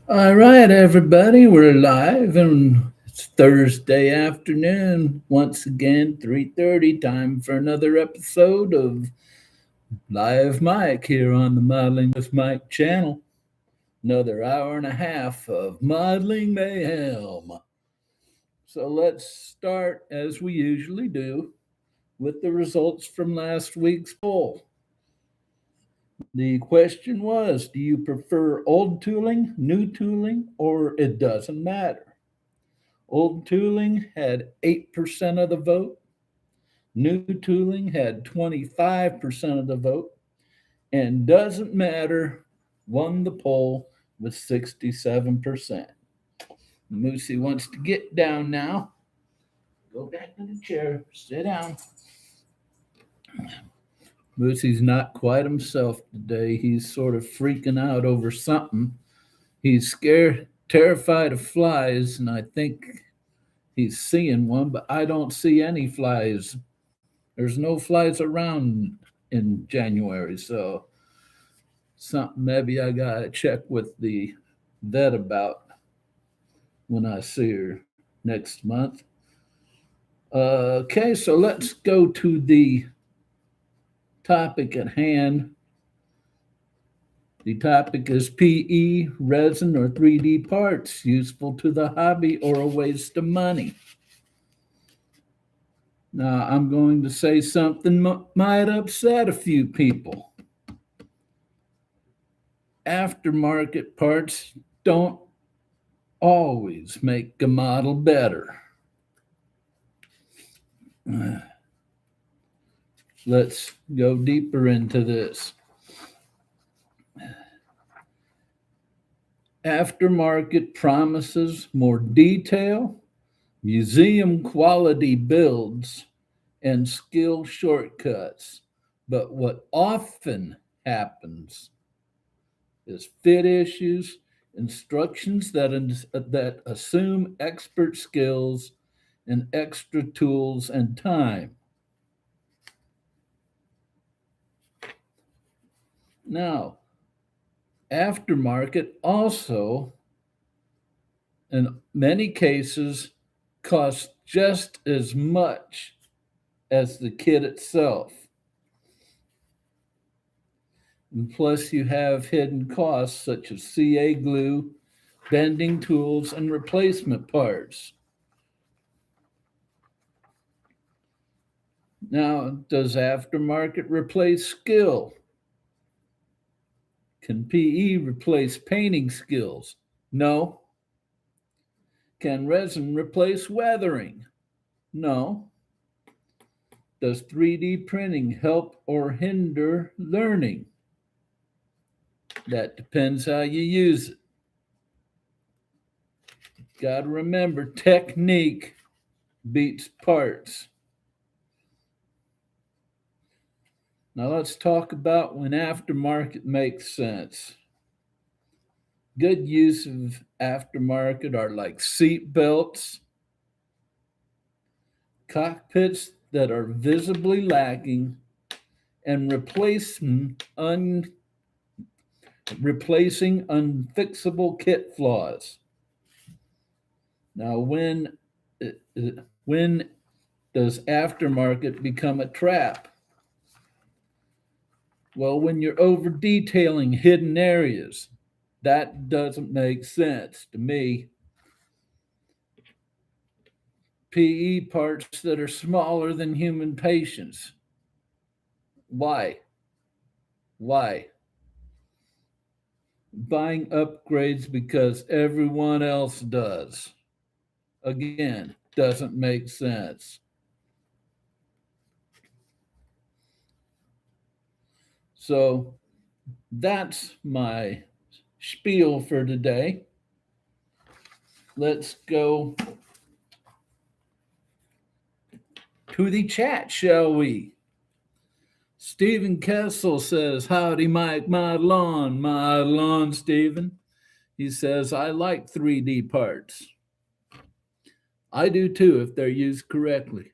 All right, everybody, we're live and it's Thursday afternoon. Once again, 3:30 time for another episode of Live Mike here on the Modeling with Mike channel. Another hour and a half of modeling mayhem. So let's start as we usually do with the results from last week's poll. The question was, do you prefer old tooling, new tooling, or it doesn't matter? Old tooling had 8% of the vote. New tooling had 25% of the vote. And doesn't matter won the poll with 67%. Moosey wants to get down now. Go back to the chair. Sit down. Moosey's not quite himself today. He's sort of freaking out over something. He's scared, terrified of flies, and I think he's seeing one, but I don't see any flies. There's no flies around in January, so something maybe I gotta check with the vet about when I see her next month. Okay, so let's go to the topic at hand. The topic is PE, resin, or 3D parts, useful to the hobby or a waste of money. Now, I'm going to say something might upset a few people. Aftermarket parts don't always make a model better. Let's go deeper into this. Aftermarket promises more detail, museum quality builds, and skill shortcuts. But what often happens is fit issues, instructions that assume expert skills and extra tools and time. Now, aftermarket also, in many cases, costs just as much as the kit itself. And plus, you have hidden costs such as CA glue, bending tools, and replacement parts. Now, does aftermarket replace skill? Can PE replace painting skills? No. Can resin replace weathering? No. Does 3D printing help or hinder learning? That depends how you use it. Got to remember, technique beats parts. Now let's talk about when aftermarket makes sense. Good use of aftermarket are like seat belts, cockpits that are visibly lacking, and replacing unfixable kit flaws. Now, when does aftermarket become a trap? Well, when you're over detailing hidden areas, that doesn't make sense to me. PE parts that are smaller than human patients. Why? Why? Buying upgrades because everyone else does. Again, doesn't make sense. So that's my spiel for today. Let's go to the chat, shall we? Stephen Kessel says, howdy, Mike, my lawn, Stephen. He says, I like 3D parts. I do too if they're used correctly.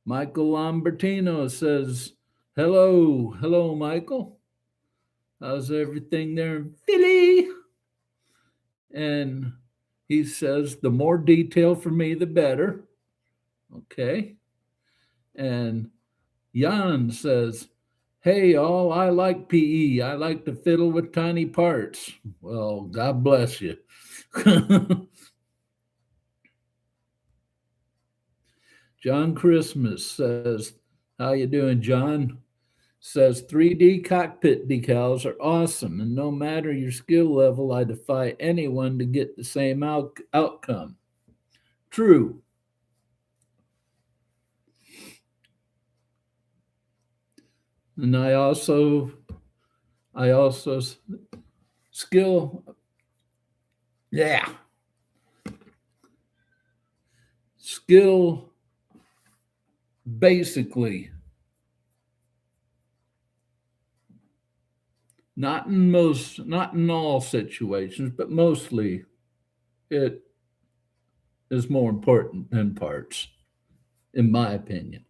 Michael Lambertino says, hello, Michael. How's everything there in Philly? And he says, the more detail for me, the better. Okay. And Jan says, hey, all, I like PE. I like to fiddle with tiny parts. Well, God bless you. John Christmas says, how you doing, John? Says 3D cockpit decals are awesome, and no matter your skill level, I defy anyone to get the same outcome. True. And I also skill, yeah, skill basically, not in all situations, but mostly it is more important than parts, in my opinion.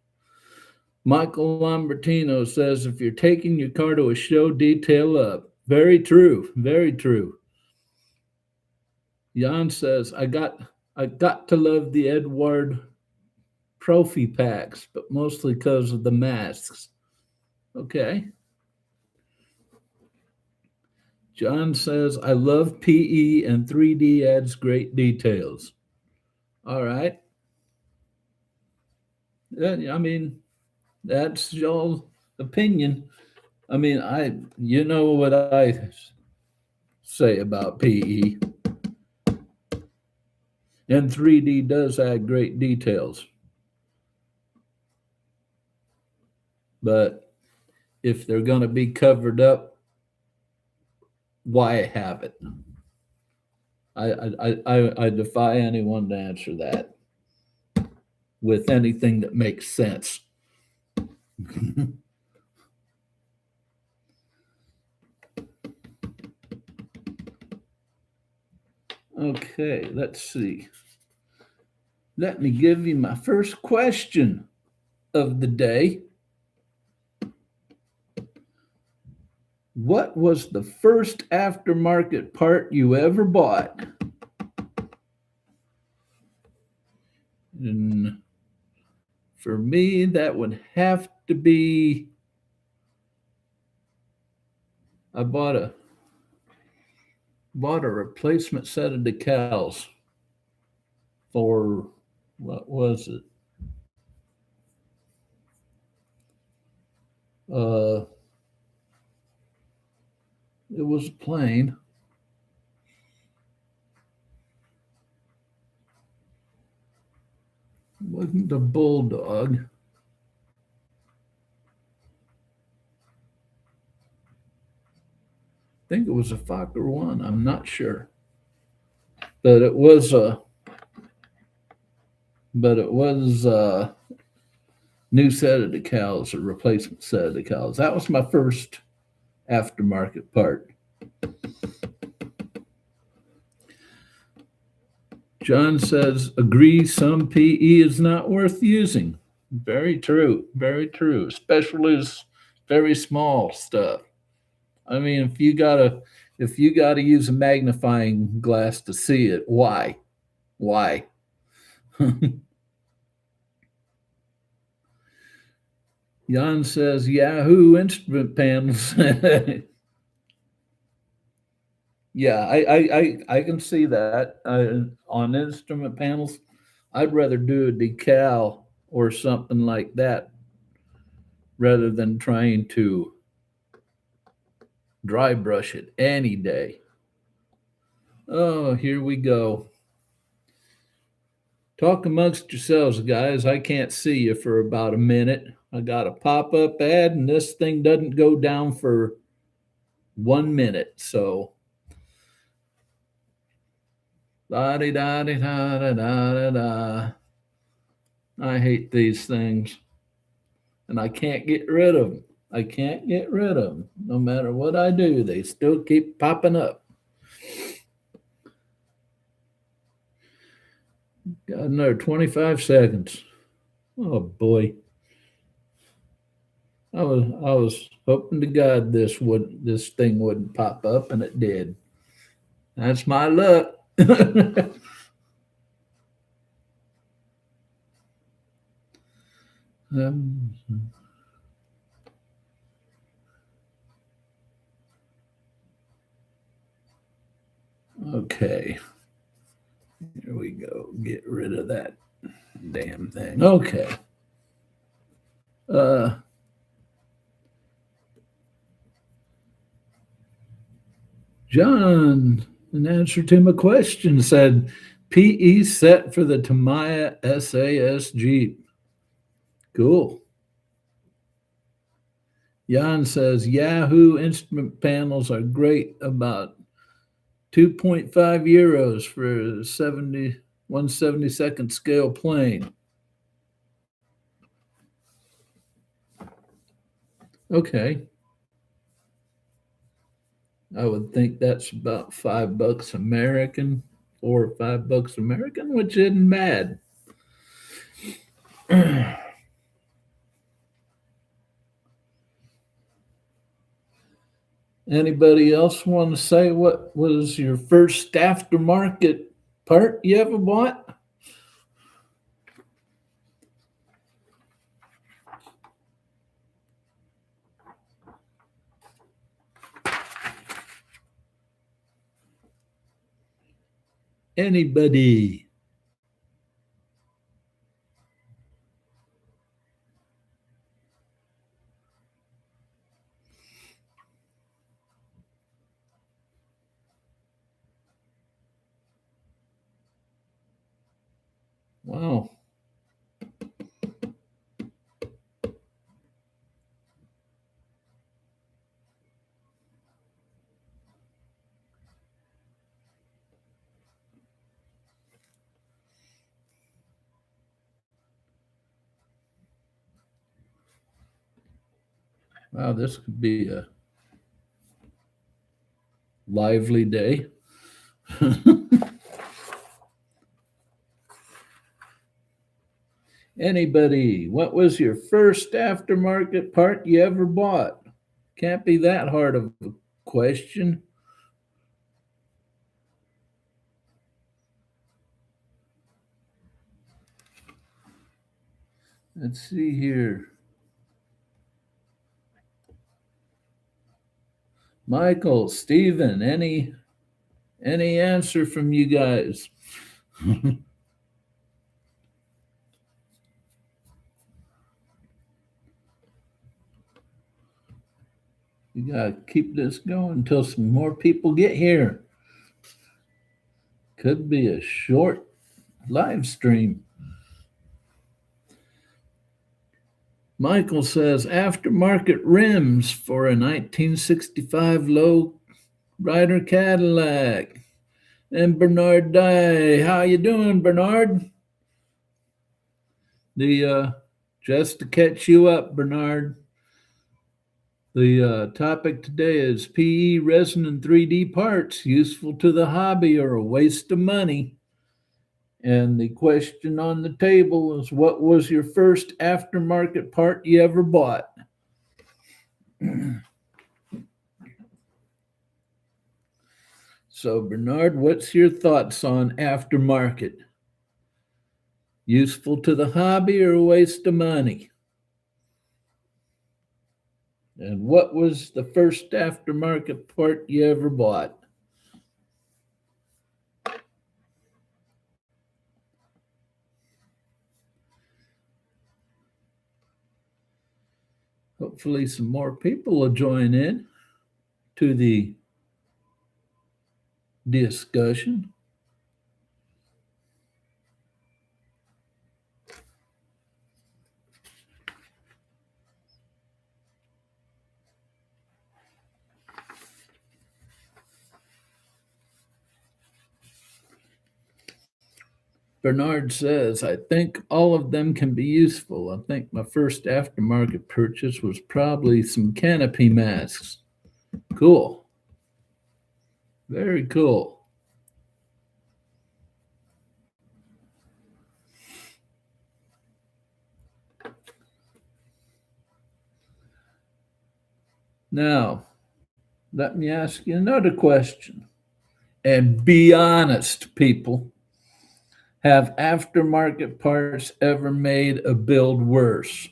Michael Lambertino says if you're taking your car to a show, detail up. Very true. Very true. Jan says I got to love the Edward trophy packs, but mostly because of the masks. Okay. John says I love PE and 3D adds great details. All right. I mean, that's your opinion. I mean, you know what I say about PE. And 3D does add great details. But if they're going to be covered up, why have it? I defy anyone to answer that with anything that makes sense. Okay, let's see. Let me give you my first question of the day. What was the first aftermarket part you ever bought? And for me, that would have to be I bought a replacement set of decals for what was it? Uh, it was a plane. It wasn't a bulldog. I think it was a Fokker One. I'm not sure, but it was a new set of decals, a replacement set of decals. That was my first aftermarket part. John says, agree, some PE is not worth using. Very true. Very true. Especially as very small stuff. I mean, if you gotta use a magnifying glass to see it, why? Why? Jan says Yahoo instrument panels. Yeah, I can see that on instrument panels. I'd rather do a decal or something like that rather than trying to dry brush it any day. Oh, here we go. Talk amongst yourselves, guys. I can't see you for about a minute. I got a pop up ad, and this thing doesn't go down for 1 minute. So, da da da da da da da. I hate these things, and I can't get rid of them. I can't get rid of them. No matter what I do, they still keep popping up. Got another 25 seconds. Oh boy. I was hoping to God this thing wouldn't pop up, and it did. That's my luck. Um, okay, here we go. Get rid of that damn thing. Okay. Uh, John, in answer to my question, said PE set for the Tamiya SAS Jeep. Cool. Jan says Yahoo instrument panels are great, about 2.5 euros for a 1/72nd scale plane. Okay. I would think that's about $5 American, $4 or $5 American, which isn't bad. Anybody else want to say what was your first aftermarket part you ever bought? Anybody? Wow. Wow, this could be a lively day. Anybody, what was your first aftermarket part you ever bought? Can't be that hard of a question. Let's see here. Michael, Steven, any answer from you guys? You gotta keep this going until some more people get here. Could be a short live stream. Michael says aftermarket rims for a 1965 low rider Cadillac. And Bernard Dye, how you doing, Bernard? The just to catch you up, Bernard. The topic today is PE resin and 3D parts useful to the hobby or a waste of money. And the question on the table is what was your first aftermarket part you ever bought? So, Bernard, what's your thoughts on aftermarket? Useful to the hobby or a waste of money? And what was the first aftermarket part you ever bought? Hopefully, some more people will join in to the discussion. Bernard says, I think all of them can be useful. I think my first aftermarket purchase was probably some canopy masks. Cool. Very cool. Now, let me ask you another question. And be honest, people. Have aftermarket parts ever made a build worse?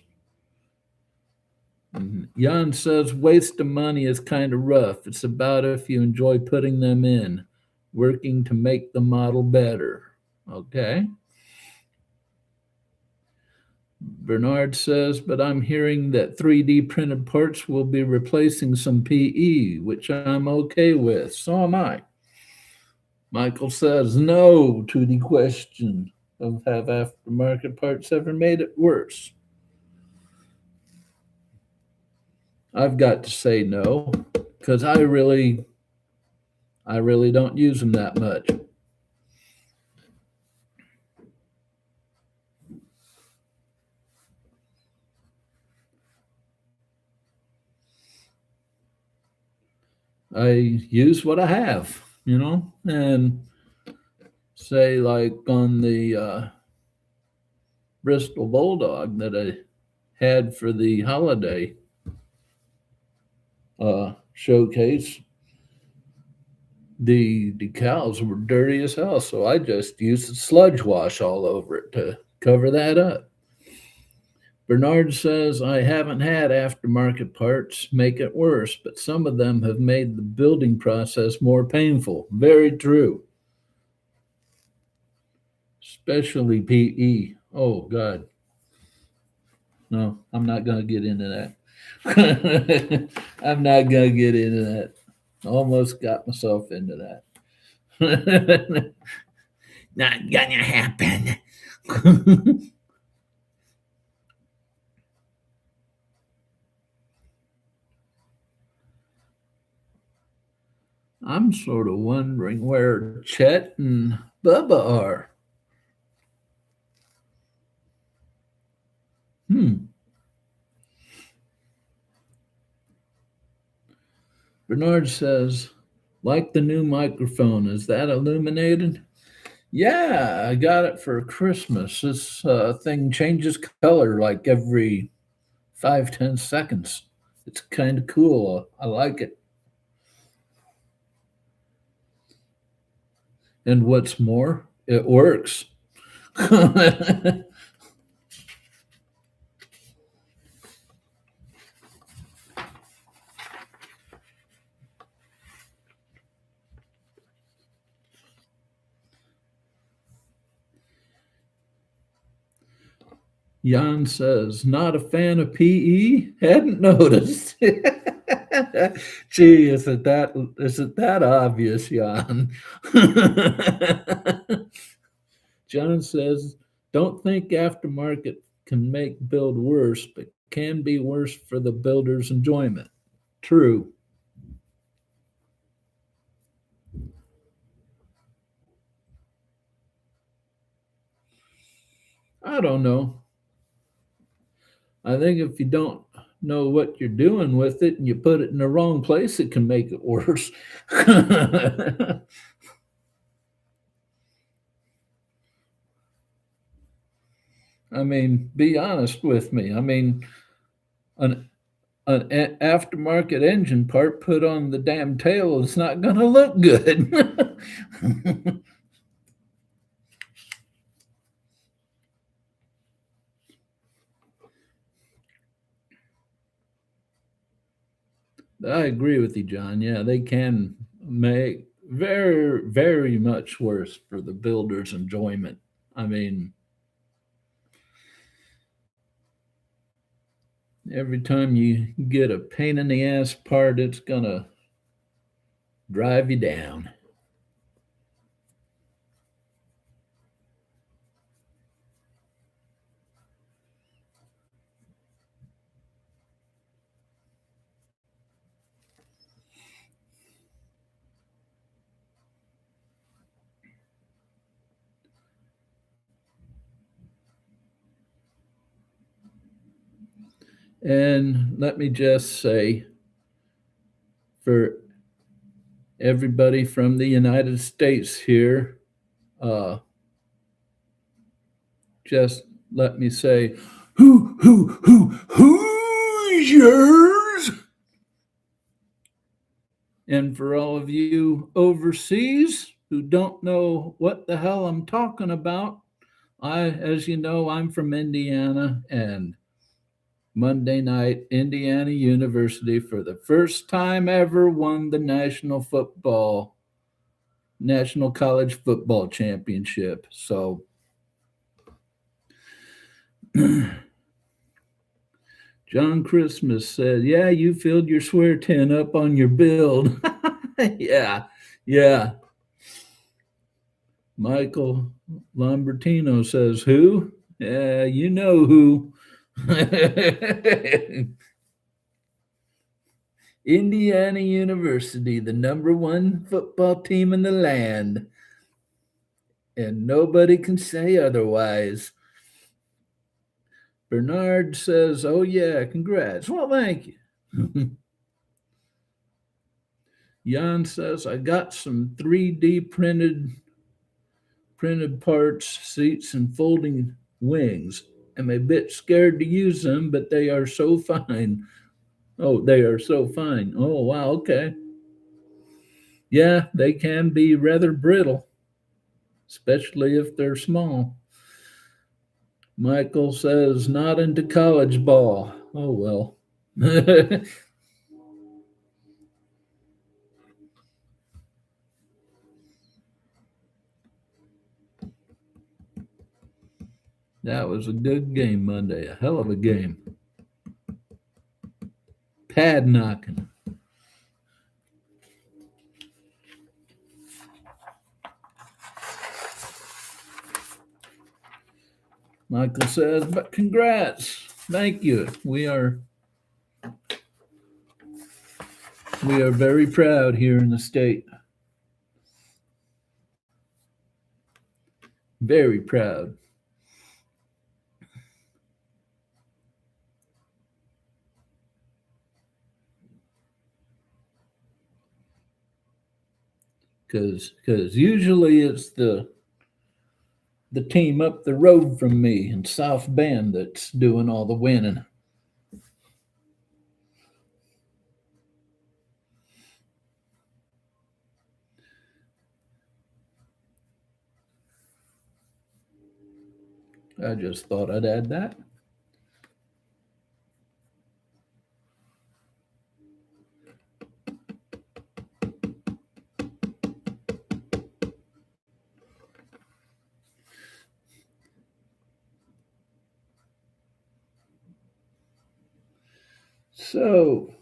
Jan says waste of money is kind of rough. It's about if you enjoy putting them in, working to make the model better. Okay. Bernard says, but I'm hearing that 3D printed parts will be replacing some PE, which I'm okay with. So am I. Michael says no to the question of have aftermarket parts ever made it worse. I've got to say no because I really don't use them that much. I use what I have, and say like on the Bristol Bulldog that I had for the holiday showcase, the decals were dirty as hell, so I just used the sludge wash all over it to cover that up. Bernard says, I haven't had aftermarket parts make it worse, but some of them have made the building process more painful. Very true. Especially PE. Oh, God. No, I'm not going to get into that. I'm not going to get into that. Almost got myself into that. Not going to happen. I'm sort of wondering where Chet and Bubba are. Bernard says, like the new microphone, is that illuminated? Yeah, I got it for Christmas. This thing changes color like every 5-10 seconds. It's kind of cool. I like it. And what's more, it works. Jan says, not a fan of PE? Hadn't noticed. Gee, is it that obvious, Jan? John says, don't think aftermarket can make build worse, but can be worse for the builder's enjoyment. True. I don't know. I think if you don't know what you're doing with it and you put it in the wrong place, it can make it worse. I mean, be honest with me. I mean, an aftermarket engine part put on the damn tail is not going to look good. I agree with you, John. Yeah, they can make very, very much worse for the builder's enjoyment. I mean, every time you get a pain in the ass part, it's going to drive you down. And let me just say, for everybody from the United States here, uh, just let me say, who's yours? And for all of you overseas who don't know what the hell I'm talking about, as you know, I'm from Indiana, and Monday night, Indiana University, for the first time ever, won the National College Football Championship. So, John Christmas said, "Yeah, you filled your swear tin up on your build." Yeah, yeah. Michael Lambertino says, "Who? Yeah, you know who." Indiana University, the number one football team in the land, and nobody can say otherwise. Bernard says, "Oh, yeah, congrats." Well, thank you. Jan says, "I got some 3D printed parts, seats, and folding wings. I'm a bit scared to use them, but they are so fine." Oh, they are so fine. Oh, wow, okay. Yeah, they can be rather brittle, especially if they're small. Michael says, "Not into college ball." Oh, well. That was a good game Monday. A hell of a game. Pad knocking. Michael says, "But congrats. Thank you. We are very proud here in the state. Very proud." Because usually it's the team up the road from me in South Bend that's doing all the winning. I just thought I'd add that. So,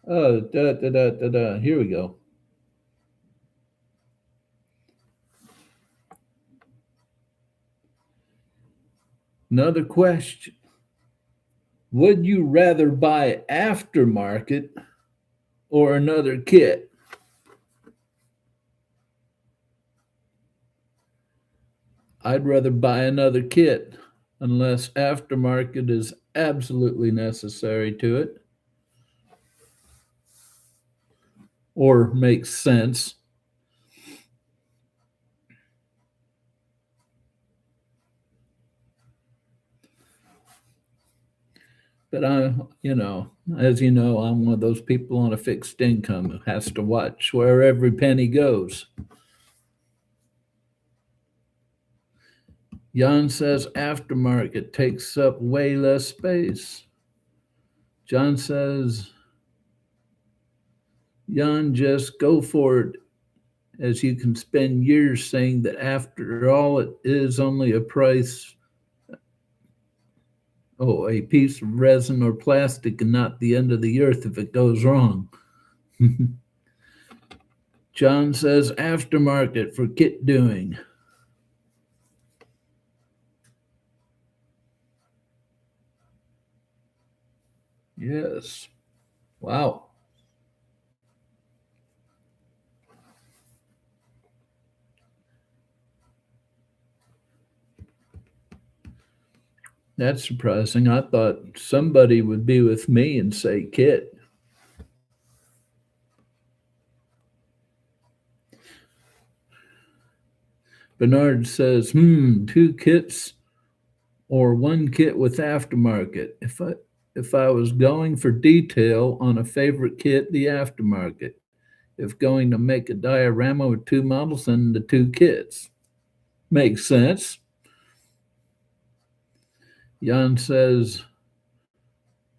here we go. Another question. Would you rather buy aftermarket or another kit? I'd rather buy another kit unless aftermarket is absolutely necessary to it or makes sense. But as you know, I'm one of those people on a fixed income who has to watch where every penny goes. Jan says aftermarket takes up way less space. John says, "Jan, just go for it, as you can spend years saying that after all, it is only a price, a piece of resin or plastic, and not the end of the earth if it goes wrong." John says aftermarket for kit doing. Yes. Wow. That's surprising. I thought somebody would be with me and say kit. Bernard says, two kits or one kit with aftermarket. If I was going for detail on a favorite kit, the aftermarket. if going to make a diorama with two models and the two kits. Makes sense. Jan says,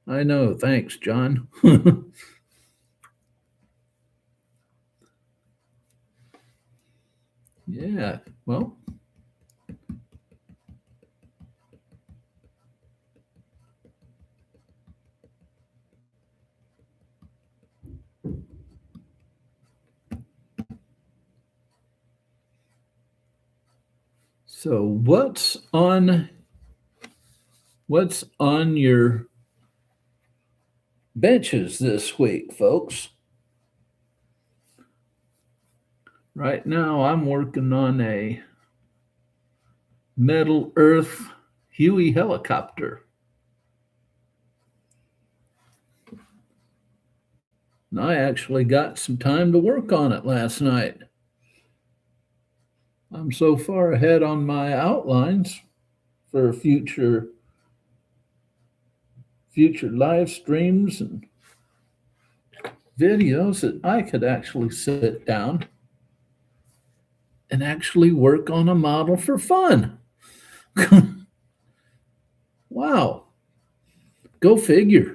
I know, thanks, John. Yeah, well, so what's on your benches this week, folks? Right now, I'm working on a Metal Earth Huey helicopter. And I actually got some time to work on it last night. I'm so far ahead on my outlines for future live streams and videos that I could actually sit down and actually work on a model for fun. Wow, go figure.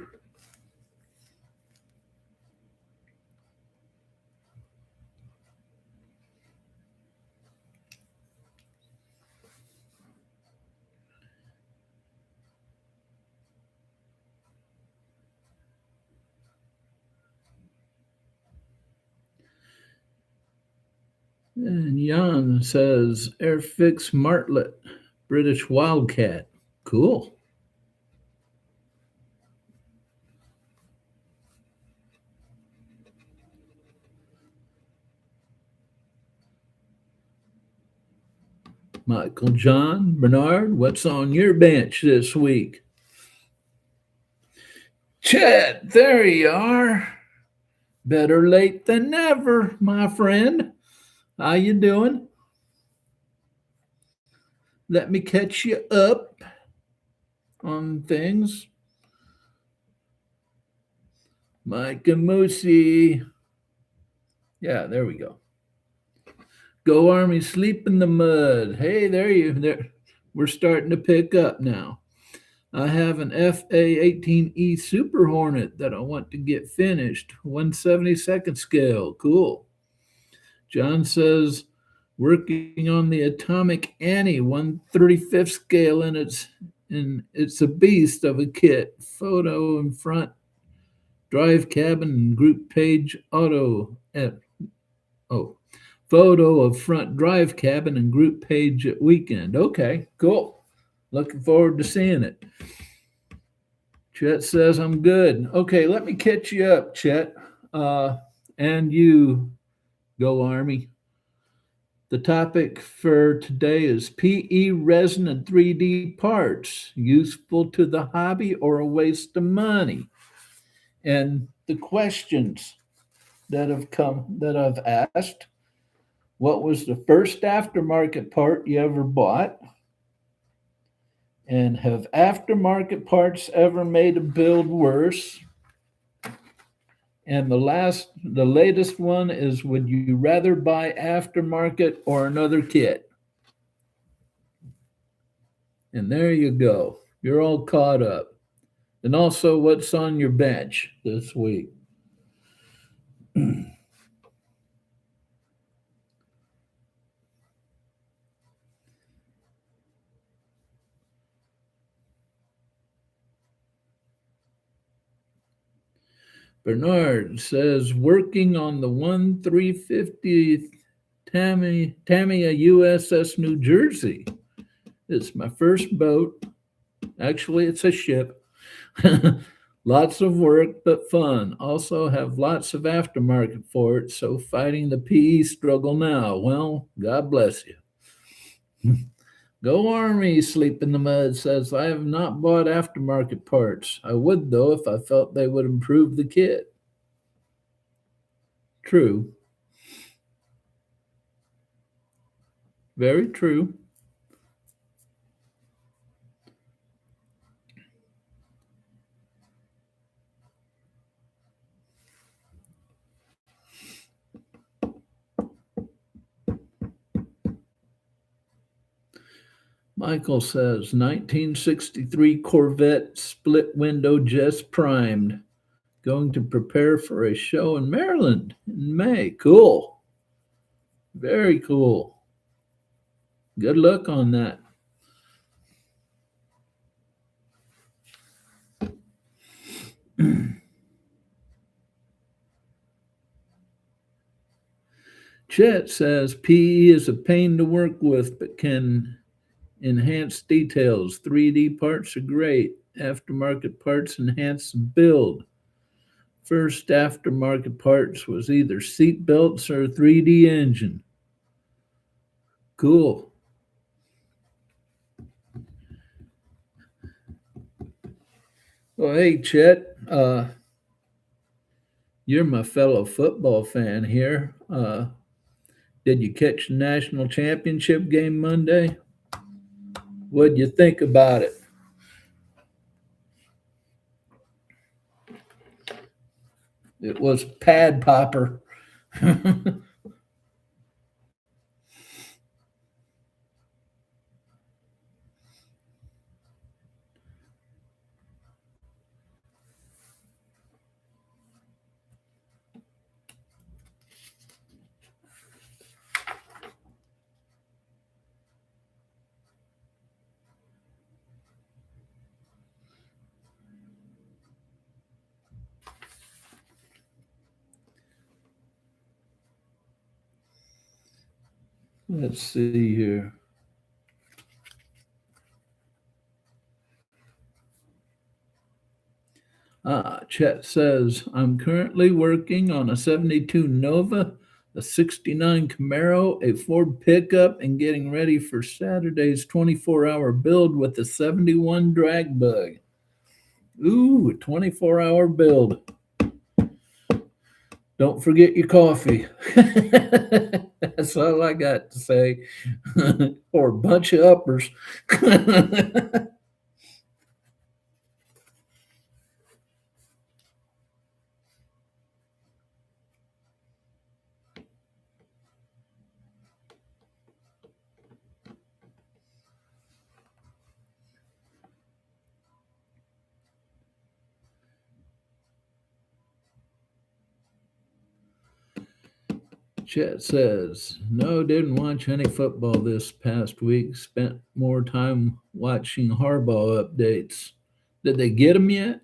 And Jan says Airfix Martlet, British Wildcat. Cool. Michael John Bernard, what's on your bench this week? Chet, there you are. Better late than never, my friend. How you doing? Let me catch you up on things. Mike and Moosey. Yeah, there we go. Go Army, sleep in the mud. Hey, there. We're starting to pick up now. I have an FA-18E Super Hornet that I want to get finished. 1/72nd scale. Cool. John says working on the Atomic Annie 1/35th scale, and it's a beast of a kit. Photo in front, drive cabin, and group page auto. Oh, photo of front drive cabin and group page at weekend. Okay, cool. Looking forward to seeing it. Chet says I'm good. Okay, let me catch you up, Chet. And you, Go Army. The topic for today is PE resin and 3D parts, useful to the hobby or a waste of money. And the questions that I've asked: what was the first aftermarket part you ever bought? And have aftermarket parts ever made a build worse? And the latest one is: would you rather buy aftermarket or another kit? And there you go. You're all caught up. And also, what's on your bench this week? Bernard says working on the 1350 Tamiya USS New Jersey. It's my first boat. Actually, it's a ship. Lots of work, but fun. Also have lots of aftermarket for it, so fighting the PE struggle now. Well, God bless you. Go Army, Sleep in the Mud says, I have not bought aftermarket parts. I would, though, if I felt they would improve the kit. True. Very true. Michael says 1963 Corvette split window just primed. Going to prepare for a show in Maryland in May. Cool. Very cool. Good luck on that. Chet says PE is a pain to work with, but can enhance details. 3D parts are great. Aftermarket parts enhance the build. First aftermarket parts was either seat belts or 3D engine. Cool. Well, hey, Chet, you're my fellow football fan here. Did you catch the national championship game Monday? What'd you think about it? It was pad popper. Let's see here. Chet says, I'm currently working on a 72 Nova, a 69 Camaro, a Ford pickup, and getting ready for Saturday's 24-hour build with a 71 drag bug. Ooh, a 24-hour build. Don't forget your coffee. That's all I got to say. Or a bunch of uppers. Chet says, no, didn't watch any football this past week. Spent more time watching Harbaugh updates. Did they get him yet?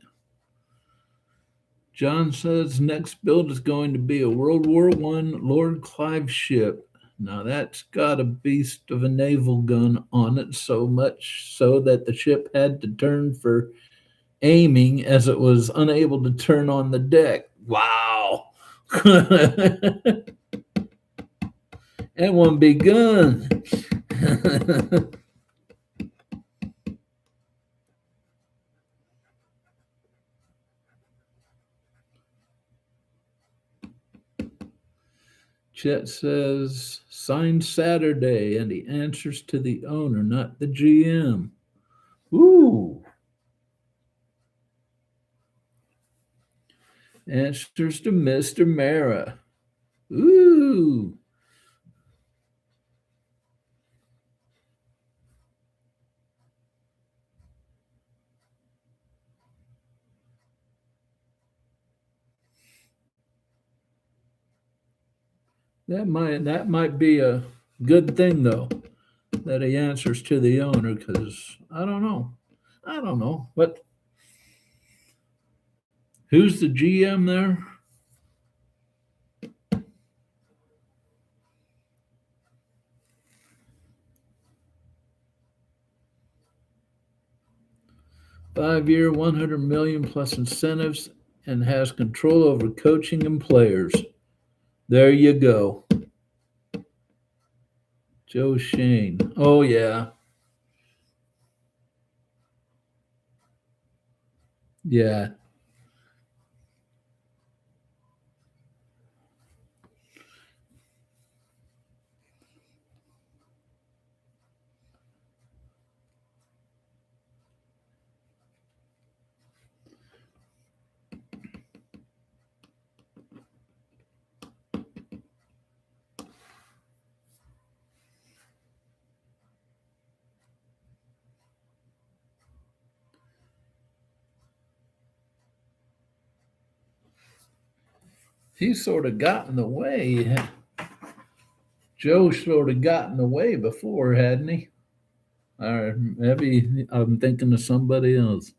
John says next build is going to be a World War One Lord Clive ship. Now that's got a beast of a naval gun on it, so much so that the ship had to turn for aiming as it was unable to turn on the deck. Wow. That one big gun. Chet says signed Saturday, and he answers to the owner, not the GM. Ooh. Answers to Mr. Mara. Ooh. That might be a good thing though, that he answers to the owner, because I don't know. I don't know. But who's the GM there? Five-year, 100 million plus incentives, and has control over coaching and players. There you go. Joe Shane. Oh yeah. Yeah. He sort of got in the way. Joe sort of got in the way before, hadn't he? Or maybe I'm thinking of somebody else.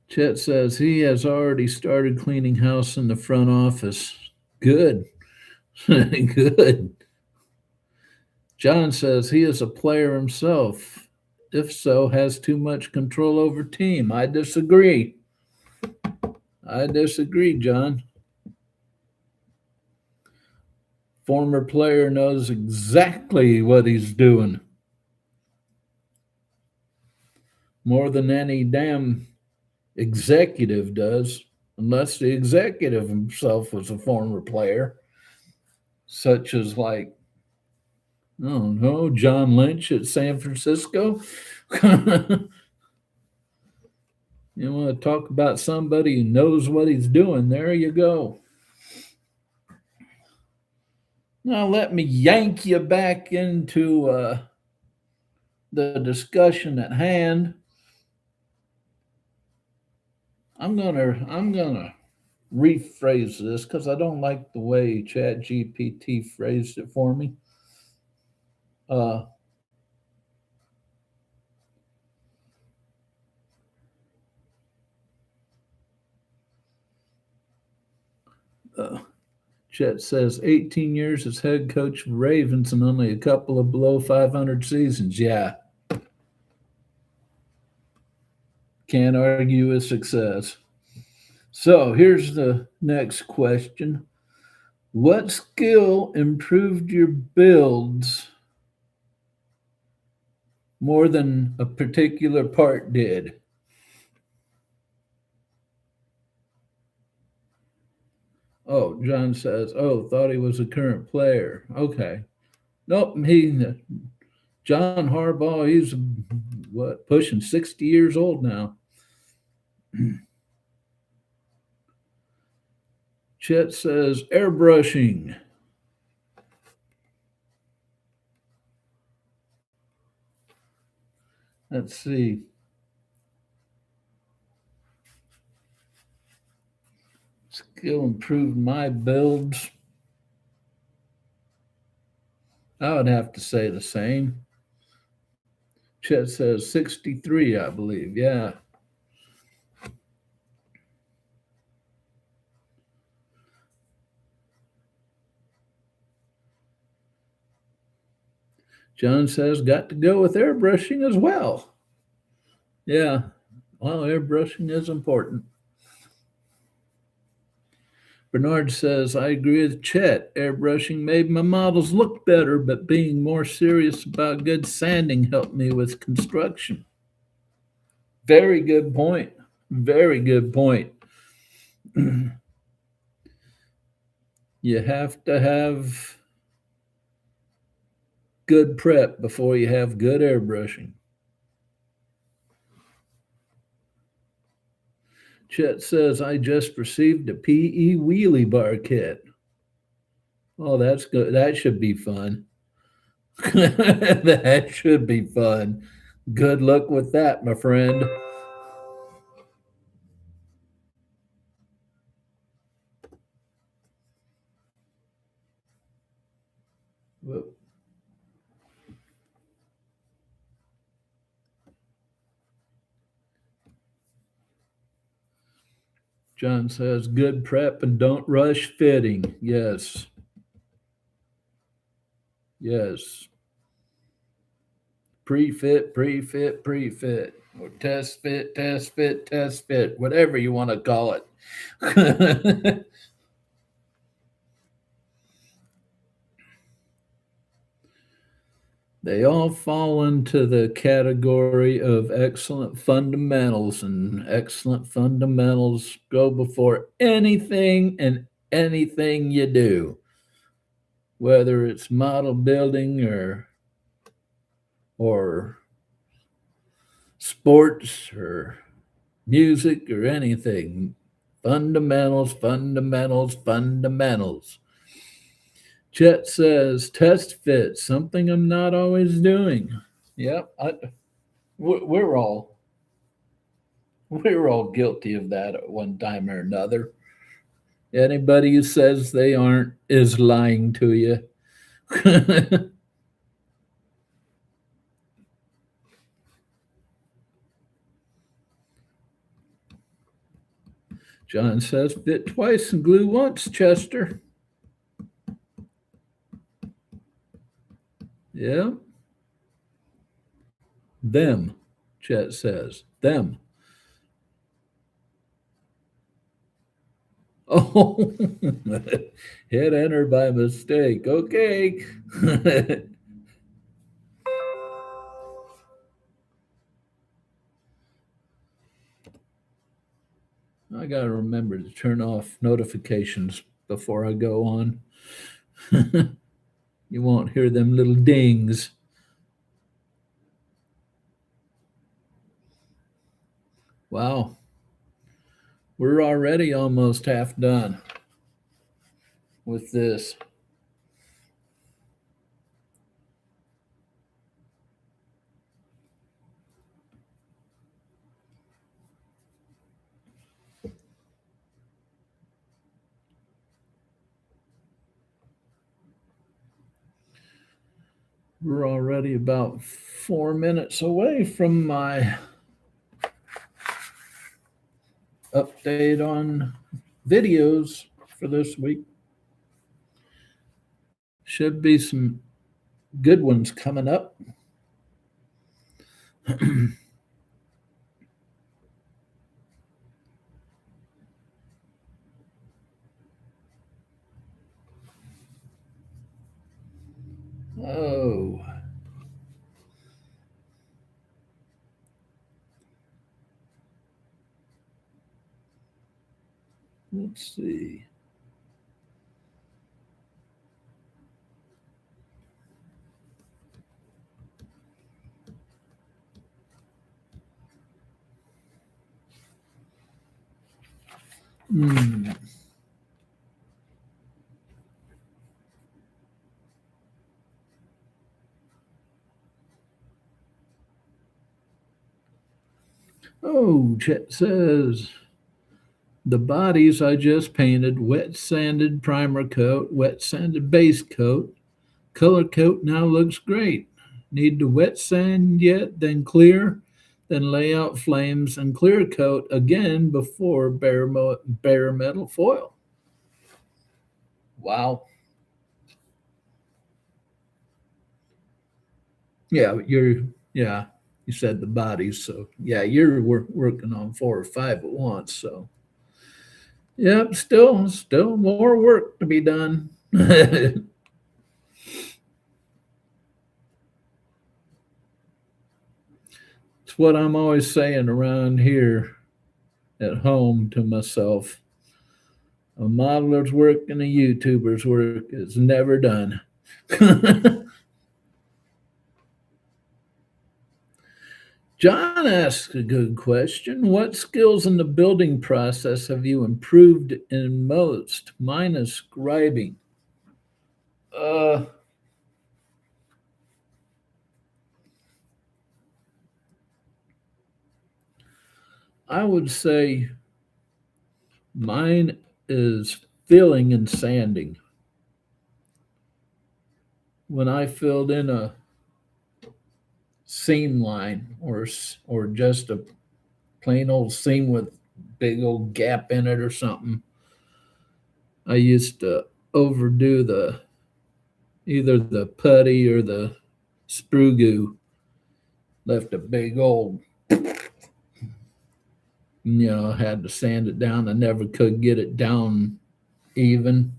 Chet says he has already started cleaning house in the front office. Good. Good. John says he is a player himself. If so, has too much control over team. I disagree. I disagree, John. Former player knows exactly what he's doing. More than any damn executive does, unless the executive himself was a former player, such as like, I don't know, John Lynch at San Francisco. You want to talk about somebody who knows what he's doing? There you go. Now let me yank you back into the discussion at hand. I'm gonna rephrase this because I don't like the way Chat GPT phrased it for me. Uh, uh, Chet says 18 years as head coach of Ravens and only a couple of below 500 seasons. Yeah, can't argue with success. So here's the next question. What skill improved your builds more than a particular part did? Oh, John says, oh, thought he was a current player. Okay. Nope, John Harbaugh, he's what, pushing 60 years old now. Chet says airbrushing. Let's see. Skill improved my builds. I would have to say the same. Chet says 63, I believe. Yeah. John says got to go with airbrushing as well. Yeah. Well, airbrushing is important. Bernard says, I agree with Chet. Airbrushing made my models look better, but being more serious about good sanding helped me with construction. Very good point. Very good point. You have to have good prep before you have good airbrushing. Chet says, I just received a PE wheelie bar kit. Oh, that's good. That should be fun. That should be fun. Good luck with that, my friend. Whoop. John says, good prep and don't rush fitting. Yes. Yes. Pre-fit, pre-fit, pre-fit. Or test fit, test fit, test fit, whatever you want to call it. They all fall into the category of excellent fundamentals, and excellent fundamentals go before anything and anything you do, whether it's model building or sports or music or anything. Fundamentals, fundamentals, fundamentals. Chet says test fit, something I'm not always doing. Yep, we're all We're all guilty of that at one time or another. Anybody who says they aren't is lying to you. John says, fit twice and glue once, Chester. Yeah. Them, Chet says. Them. Oh, hit enter by mistake. Okay. I got to remember to turn off notifications before I go on. You won't hear them little dings. Wow. We're already almost half done with this. We're already about 4 minutes away from my update on videos for this week. Should be some good ones coming up. Oh. Let's see. Hmm. Oh, Chet says the bodies I just painted, wet sanded primer coat, wet sanded base coat. Color coat now looks great. Need to wet sand yet, then clear, then lay out flames and clear coat again before bare metal foil. Wow. Yeah, you said the bodies, so yeah, you're working on 4 or 5 at once. So yep, still more work to be done. It's what I'm always saying around here at home to myself. A modeler's work and a YouTuber's work is never done. John asks a good question. What skills in the building process have you improved in most? Mine is scribing. Uh, I would say mine is filling and sanding. When I filled in a seam line or just a plain old seam with big old gap in it or something, I used to overdo the either the putty or the sprue goo. Left a big old, had to sand it down. I never could get it down even.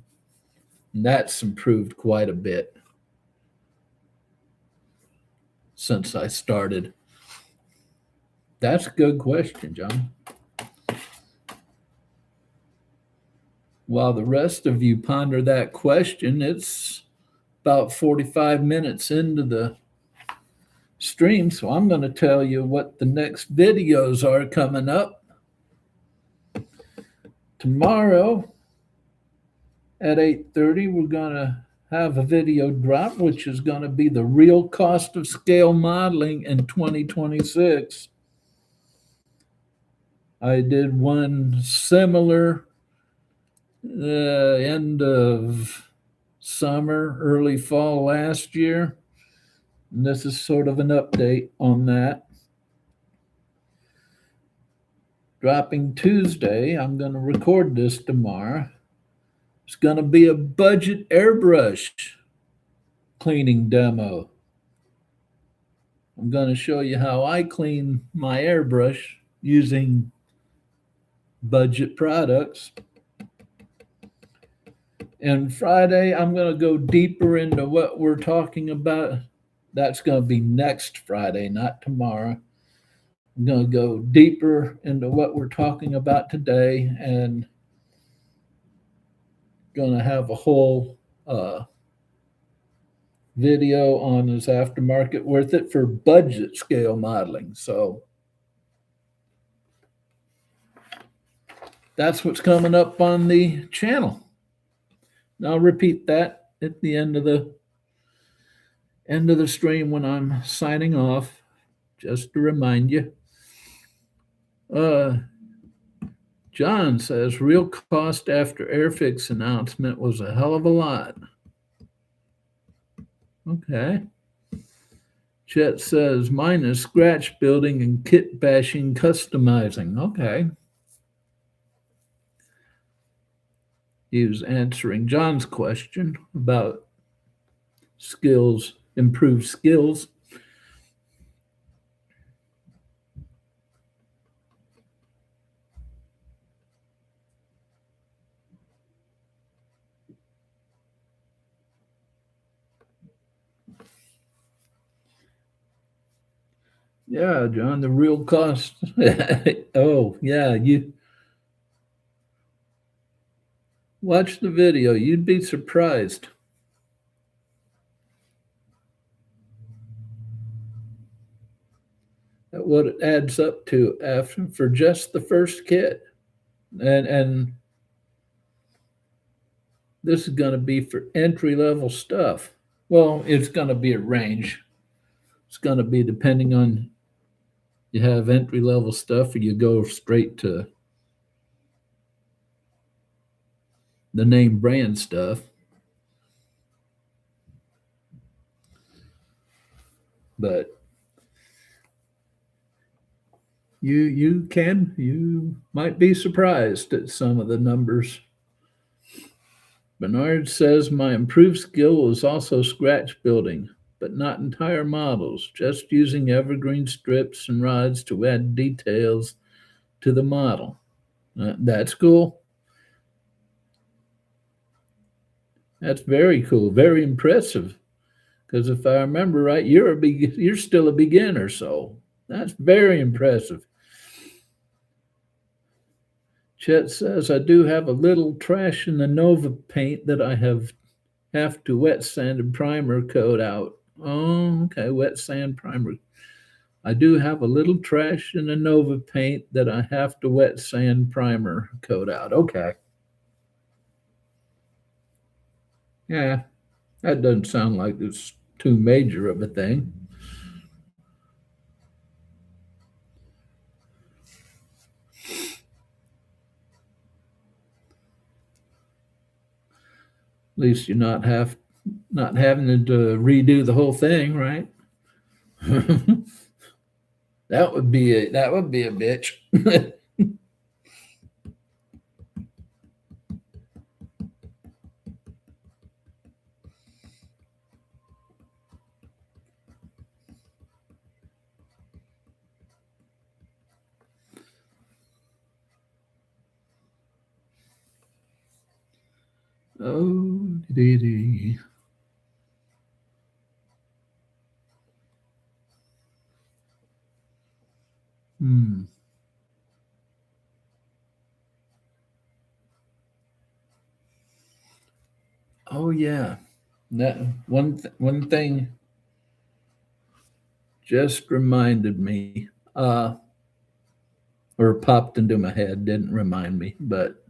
And that's improved quite a bit since I started. That's a good question, John. While the rest of you ponder that question, it's about 45 minutes into the stream, so I'm going to tell you what the next videos are coming up. Tomorrow at 8:30, we're going to have a video drop, which is going to be the real cost of scale modeling in 2026. I did one similar end of summer, early fall last year. And this is sort of an update on that. Dropping Tuesday. I'm going to record this tomorrow. It's going to be a budget airbrush cleaning demo. I'm going to show you how I clean my airbrush using budget products. And Friday, I'm going to go deeper into what we're talking about. That's going to be next Friday, not tomorrow. I'm going to go deeper into what we're talking about today and going to have a whole video on is aftermarket worth it for budget scale modeling. So that's what's coming up on the channel. And I'll repeat that at the end of the stream when I'm signing off, just to remind you. John says real cost after Airfix announcement was a hell of a lot. Okay. Chet says mine is scratch building and kit bashing customizing. Okay. He was answering John's question about skills, improved skills. Yeah, John, the real cost. Oh, yeah, you watch the video. You'd be surprised at what it adds up to after for just the first kit. And this is going to be for entry level stuff. Well, it's going to be a range. It's going to be depending on you have entry level stuff or you go straight to the name brand stuff. But you might be surprised at some of the numbers. Bernard says my improved skill is also scratch building, but not entire models, just using evergreen strips and rods to add details to the model. That's cool. That's very cool, very impressive. Because if I remember right, you're still a beginner, so that's very impressive. Chet says I do have a little trash in the Nova paint that I have to wet sand and primer coat out. Oh, okay, wet sand primer. I do have a little trash in the Nova paint that I have to wet sand primer coat out. Okay. Yeah, that doesn't sound like it's too major of a thing. At least you're not having to redo the whole thing, right? That would be a bitch. Oh, dee. Oh yeah, that one thing just reminded me, or popped into my head. Didn't remind me, but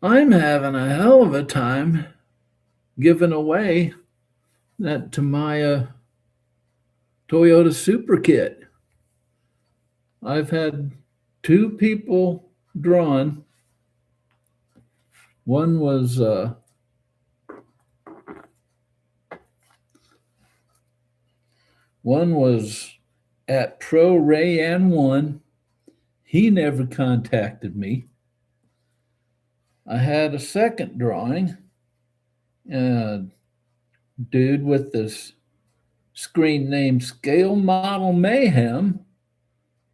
I'm having a hell of a time giving away that Tamiya Toyota Super Kit. I've had two people drawn. One was at Pro Rayan 1. He never contacted me. I had a second drawing. Dude with this screen name Scale Model Mayhem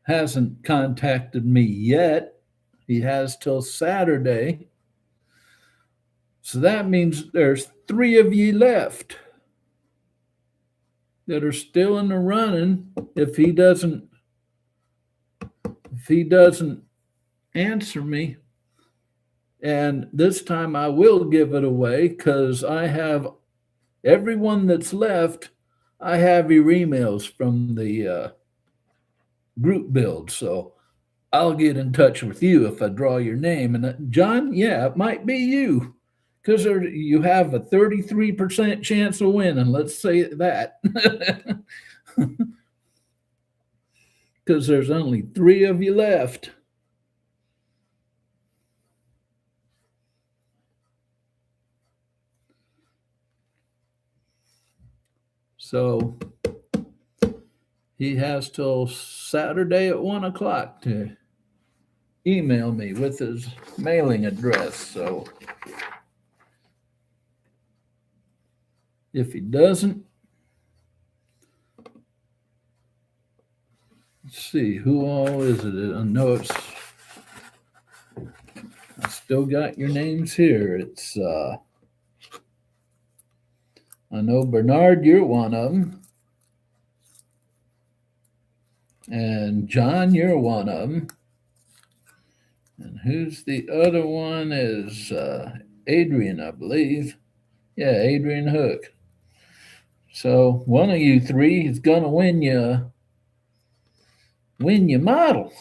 hasn't contacted me yet. He has till Saturday. So that means there's 3 of ye left that are still in the running. If he doesn't answer me, and this time I will give it away because I have everyone that's left. I have your emails from the group build, so I'll get in touch with you if I draw your name. And John, yeah, it might be you because you have a 33% chance of winning. Let's say that. Because there's only 3 of you left. So he has till Saturday at 1 o'clock to email me with his mailing address. So if he doesn't, let's see, who all is it? I know I still got your names here. It's I know Bernard, you're one of them. And John, you're one of them. And who's the other one is Adrian, I believe. Yeah, Adrian Hook. So one of you 3 is gonna win your model.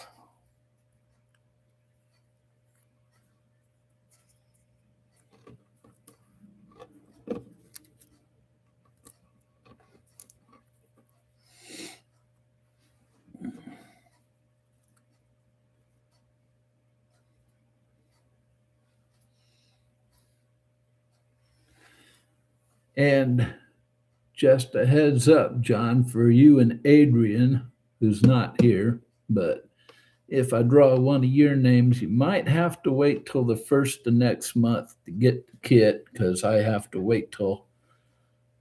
And just a heads up, John, for you and Adrian, who's not here, but if I draw one of your names, you might have to wait till the first of next month to get the kit because I have to wait till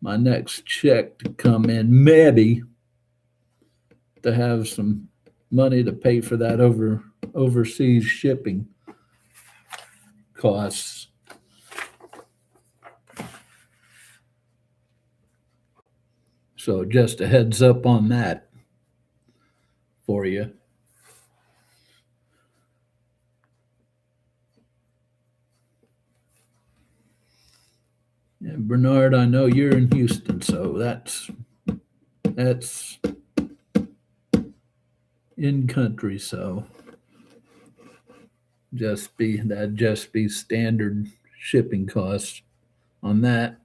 my next check to come in, maybe to have some money to pay for that overseas shipping costs. So just a heads up on that for you. And Bernard, I know you're in Houston, so that's in country, so just be standard shipping costs on that.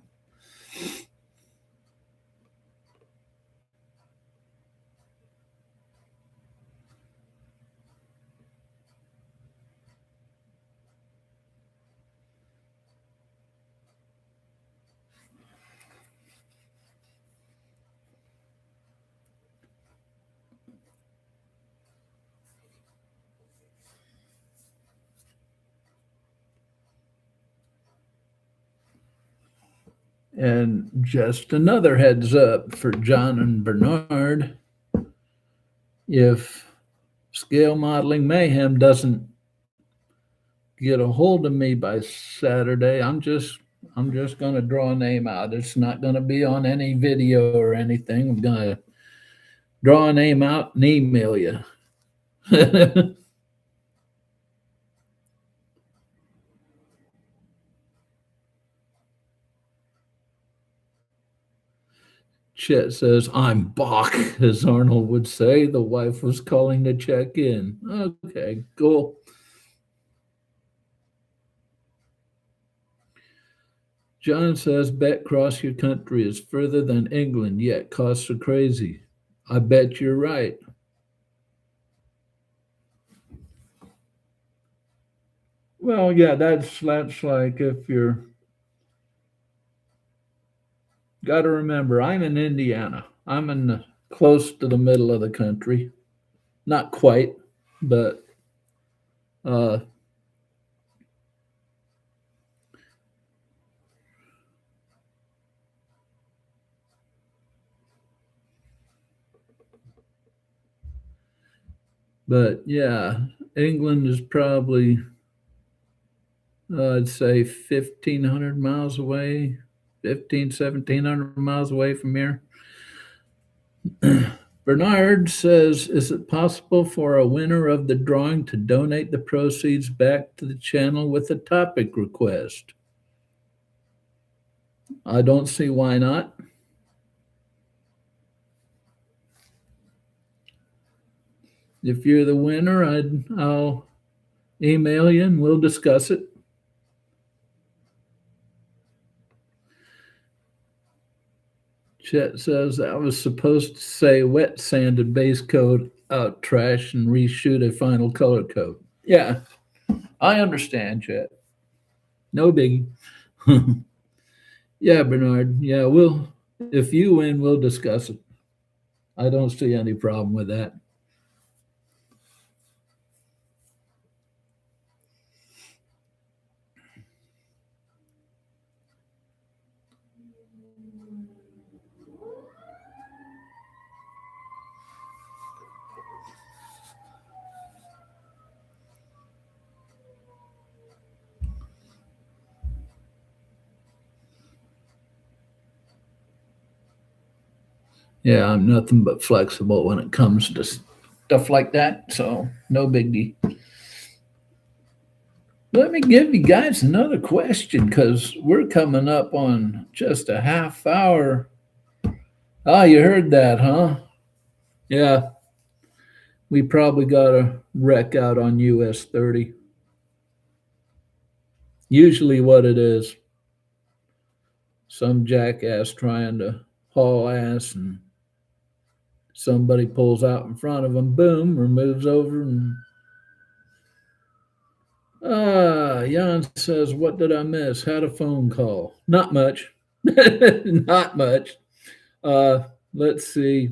And just another heads up for John and Bernard, if Scale Modeling Mayhem doesn't get a hold of me by Saturday, I'm just going to draw a name out. It's not going to be on any video or anything. I'm going to draw a name out and email you. Chet says, I'm Bach, as Arnold would say. The wife was calling to check in. Okay, cool. John says, bet cross your country is further than England, yet costs are crazy. I bet you're right. Well, yeah, that's like if you're got to remember, I'm in Indiana. I'm in close to the middle of the country. Not quite, but uh, but yeah, England is probably I'd say 1,500 miles away, 1,700 miles away from here. Bernard says, is it possible for a winner of the drawing to donate the proceeds back to the channel with a topic request? I don't see why not. If you're the winner, I'll email you and we'll discuss it. Chet says I was supposed to say wet sanded base coat out trash and reshoot a final color coat. Yeah, I understand, Chet. No biggie. Yeah, Bernard. Yeah, if you win, we'll discuss it. I don't see any problem with that. Yeah, I'm nothing but flexible when it comes to stuff like that. So no big deal. Let me give you guys another question because we're coming up on just a half hour. Ah, you heard that, huh? Yeah, we probably got a wreck out on US 30. Usually, what it is, some jackass trying to haul ass and somebody pulls out in front of him, boom, or moves over. And Jan says, what did I miss? Had a phone call. Not much. Not much. Uh, let's see.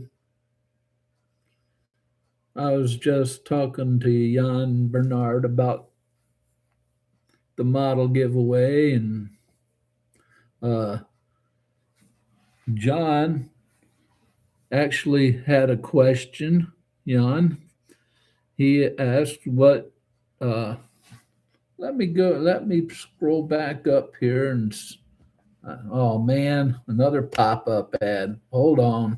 I was just talking to Jan Bernard about the model giveaway, and uh, John actually had a question. Jan, he asked what. Let me go. Let me scroll back up here and. Oh man, another pop-up ad. Hold on.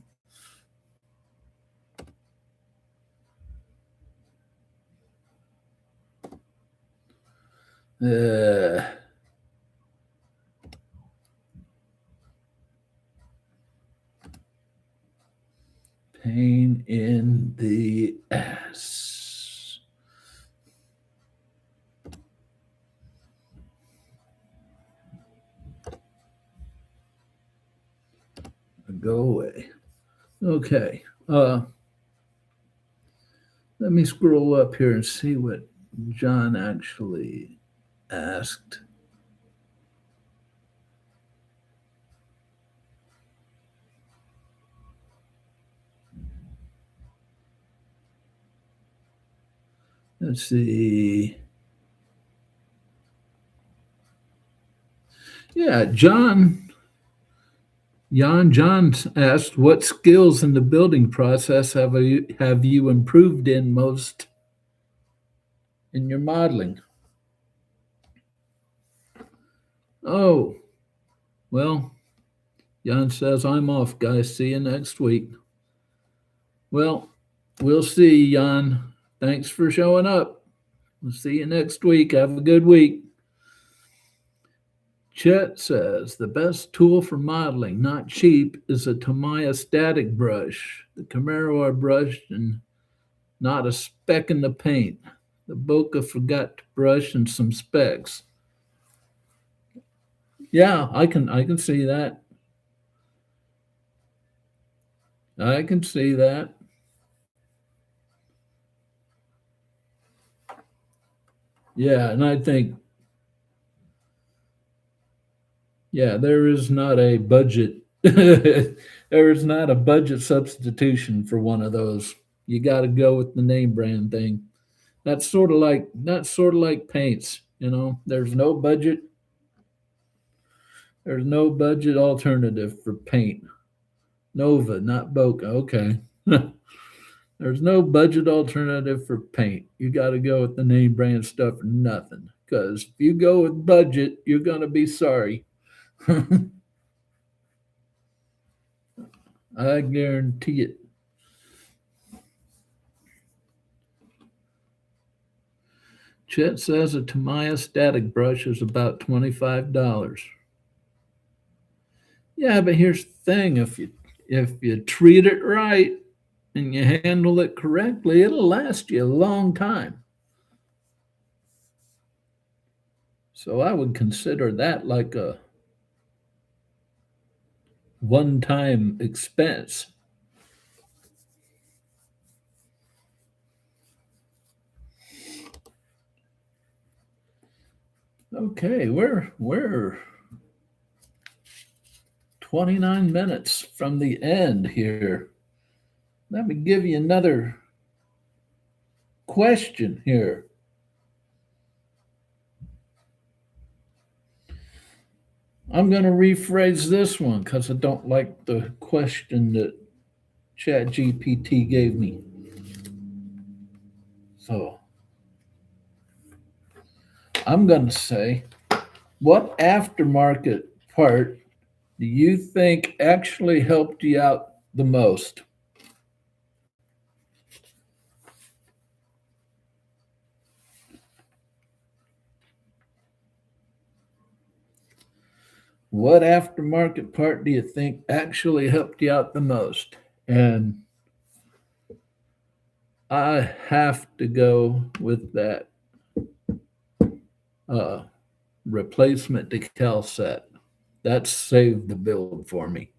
Uh, pain in the ass. Go away. Okay. Let me scroll up here and see what John actually asked. Let's see. Yeah, John asked, what skills in the building process have you improved in most in your modeling? Oh, well, Jan says, I'm off, guys. See you next week. Well, we'll see, Jan. Thanks for showing up. We'll see you next week. Have a good week. Chet says the best tool for modeling, not cheap, is a Tamiya static brush. The Camaro I brushed and not a speck in the paint. The Boca forgot to brush and some specks. Yeah, I can see that. I can see that. Yeah, and I think Yeah, there is not a budget. There is not a budget substitution for one of those. You got to go with the name brand thing. That's sort of like paints. There's no budget. There's no budget alternative for paint. Nova, not Boca. Okay. There's no budget alternative for paint. You got to go with the name brand stuff or nothing. Because if you go with budget, you're gonna be sorry. I guarantee it. Chet says a Tamiya static brush is about $25. Yeah, but here's the thing: if you treat it right and you handle it correctly, it'll last you a long time. So I would consider that like a one-time expense. Okay, we're 29 minutes from the end here. Let me give you another question here. I'm going to rephrase this one because I don't like the question that ChatGPT gave me. So I'm going to say, what aftermarket part do you think actually helped you out the most? What aftermarket part do you think actually helped you out the most? And I have to go with that uh, replacement decal set. That saved the build for me.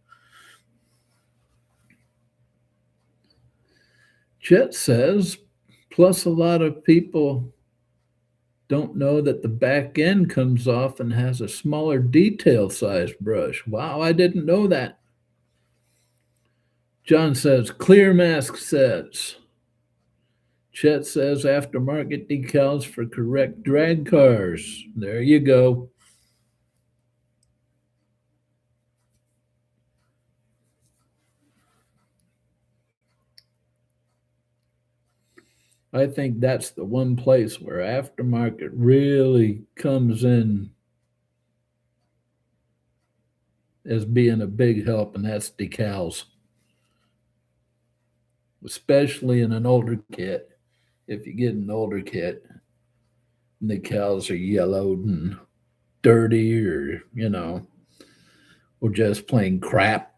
Chet says, plus a lot of people don't know that the back end comes off and has a smaller detail size brush. Wow, I didn't know that. John says, clear mask sets. Chet says, aftermarket decals for correct drag cars. There you go. I think that's the one place where aftermarket really comes in as being a big help, and that's decals, especially in an older kit. If you get an older kit, and the decals are yellowed and dirty, or just plain crap.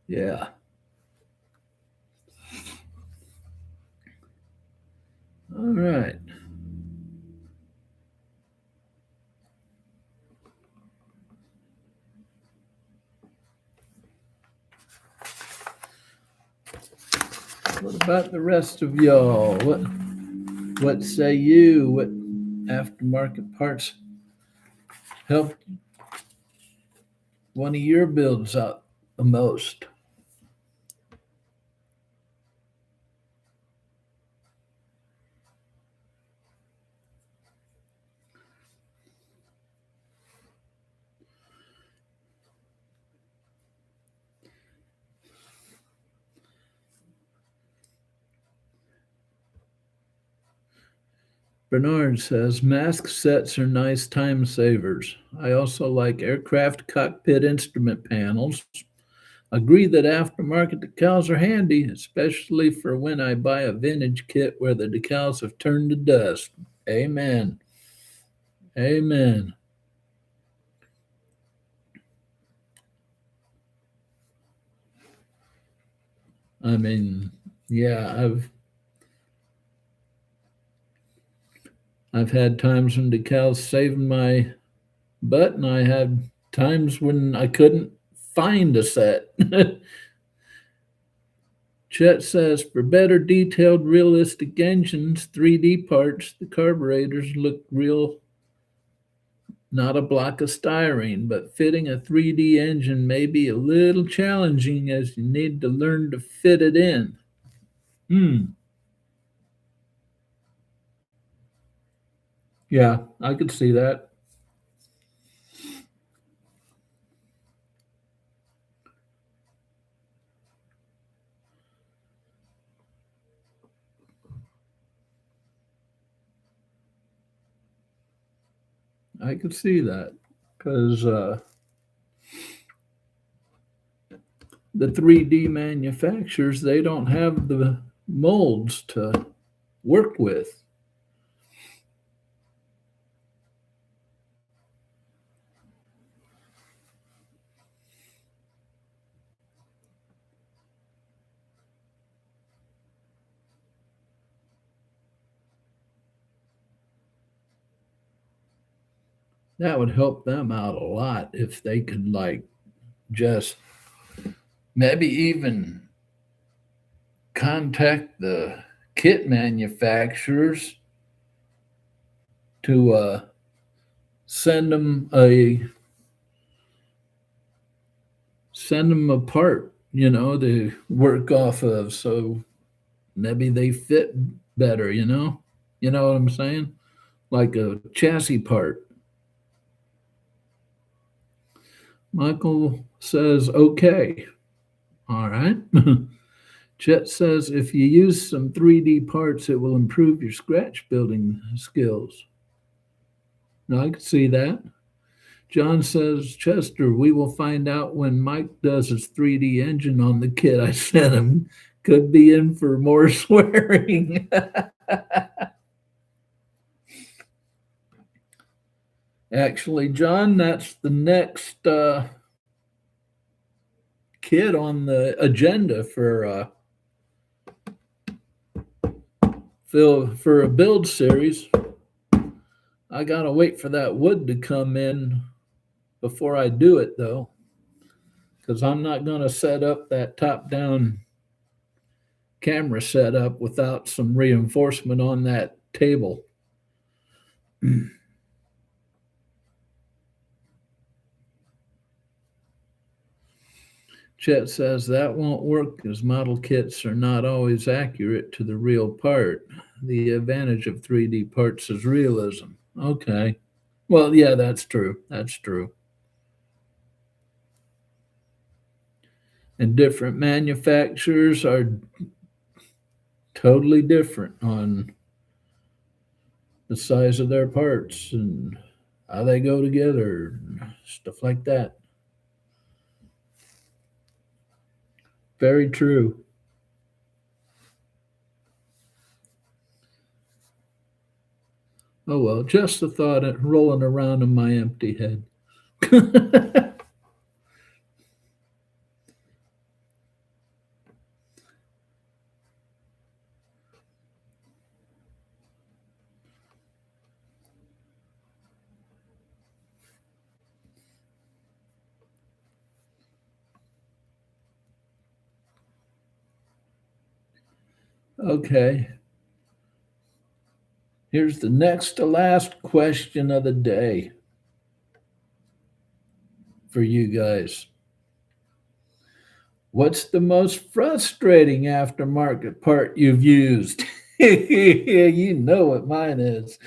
Yeah. All right. What about the rest of y'all? What say you? What aftermarket parts helped one of your builds out the most? Bernard says mask sets are nice time savers. I also like aircraft cockpit instrument panels. Agree that aftermarket decals are handy, especially for when I buy a vintage kit where the decals have turned to dust. Amen. Amen. I mean, yeah, I've had times when decals saving my butt, and I had times when I couldn't find a set. Chet says for better detailed, realistic engines, 3D parts, the carburetors look real, not a block of styrene, but fitting a 3D engine may be a little challenging as you need to learn to fit it in. Hmm. Yeah, I could see that. I could see that because the 3D manufacturers, they don't have the molds to work with. That would help them out a lot if they could like just maybe even contact the kit manufacturers to send them a part, to work off of, so maybe they fit better. You know what I'm saying? Like a chassis part. Michael says, okay. All right. Chet says if you use some 3D parts, it will improve your scratch building skills. Now, I could see that. John says, Chester, we will find out when Mike does his 3D engine on the kit I sent him. Could be in for more swearing. Actually, John, that's the next kit on the agenda for a build series. I gotta wait for that wood to come in before I do it, though, because I'm not gonna set up that top-down camera setup without some reinforcement on that table. Chet says that won't work because model kits are not always accurate to the real part. The advantage of 3D parts is realism. Okay. Well, yeah, that's true. That's true. And different manufacturers are totally different on the size of their parts and how they go together and stuff like that. Very true. Oh well, just the thought of rolling around in my empty head. Okay, here's the next to last question of the day for you guys. What's the most frustrating aftermarket part you've used? You know what mine is.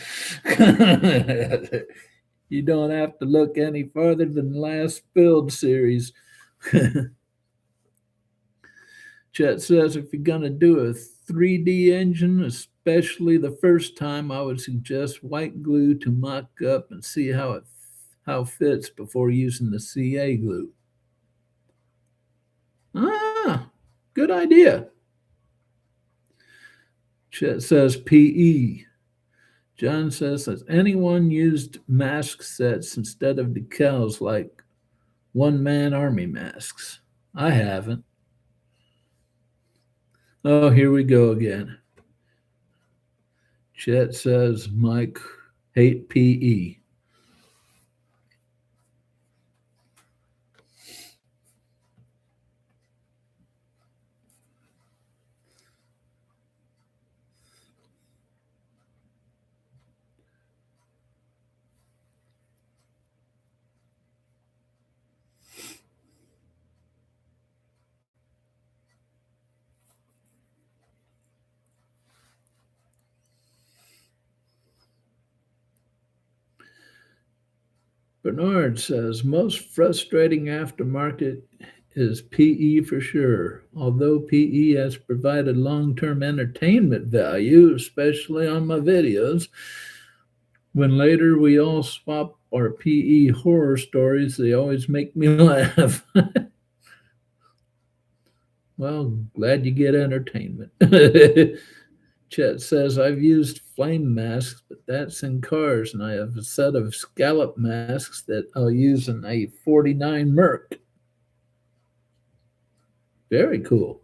You don't have to look any farther than the last build series. Chet says if you're going to do a 3D engine, especially the first time, I would suggest white glue to mock up and see how it fits before using the CA glue. Ah, good idea. Chet says PE. John says, has anyone used mask sets instead of decals like one man army masks? I haven't. Oh, here we go again. Chet says Mike hate PE. Bernard says most frustrating aftermarket is PE for sure. Although PE has provided long term entertainment value, especially on my videos, when later we all swap our PE horror stories, they always make me laugh. Well, glad you get entertainment. Chet says, I've used flame masks, but that's in cars, and I have a set of scallop masks that I'll use in a 49 Merc. Very cool.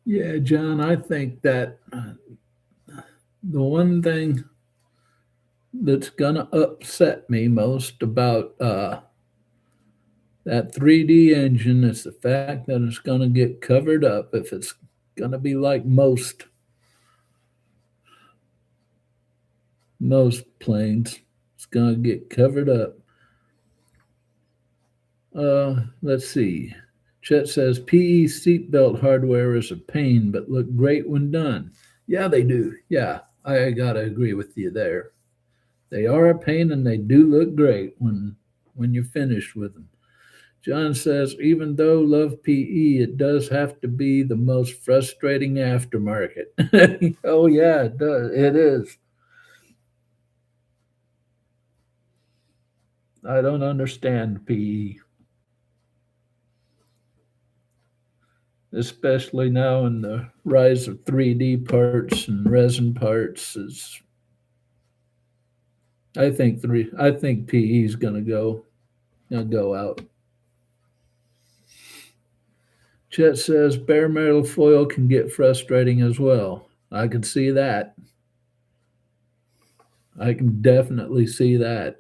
Yeah, John, I think that the one thing that's going to upset me most about that 3D engine is the fact that it's going to get covered up if it's going to be like most planes. It's going to get covered up. Let's see. Chet says PE seatbelt hardware is a pain, but look great when done. Yeah, they do. Yeah, I gotta agree with you there. They are a pain, and they do look great when you're finished with them. John says even though love PE, it does have to be the most frustrating aftermarket. Oh yeah, it does. It is. I don't understand PE, especially now in the rise of 3D parts and resin parts. Is I think PE is gonna go out. Chet says bare metal foil can get frustrating as well. I can see that. I can definitely see that.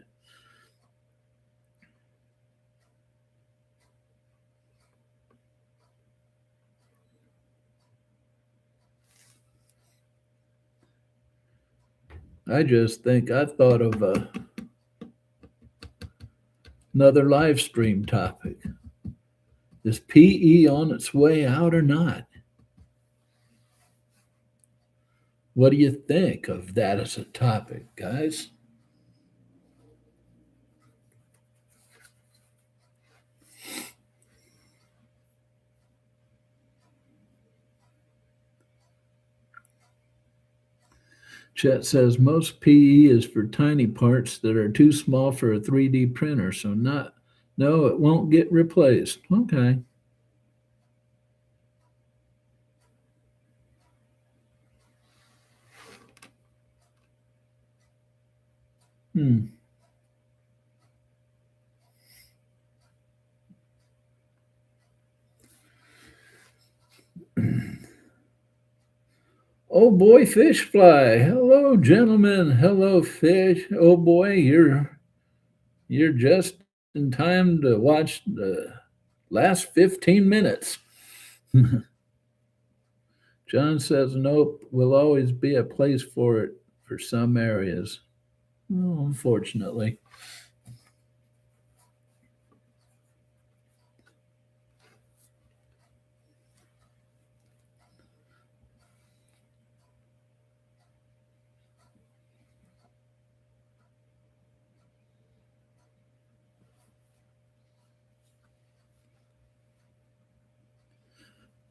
I just think I thought of another live stream topic. Is PE on its way out or not? What do you think of that as a topic, guys? Chet says most PE is for tiny parts that are too small for a 3D printer, so not no, it won't get replaced. Okay. Hmm. Oh boy, fish fly. Hello, gentlemen. Hello, fish. Oh boy, you're just in time to watch the last 15 minutes. John says nope, will always be a place for it for some areas. Oh, unfortunately.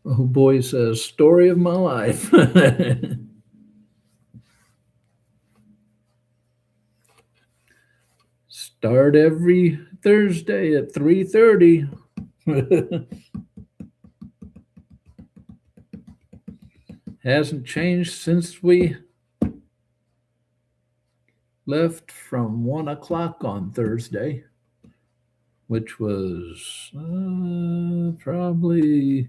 Oh boy says, story of my life. Start every Thursday at 3:30. Hasn't changed since we left from 1 o'clock on Thursday, which was probably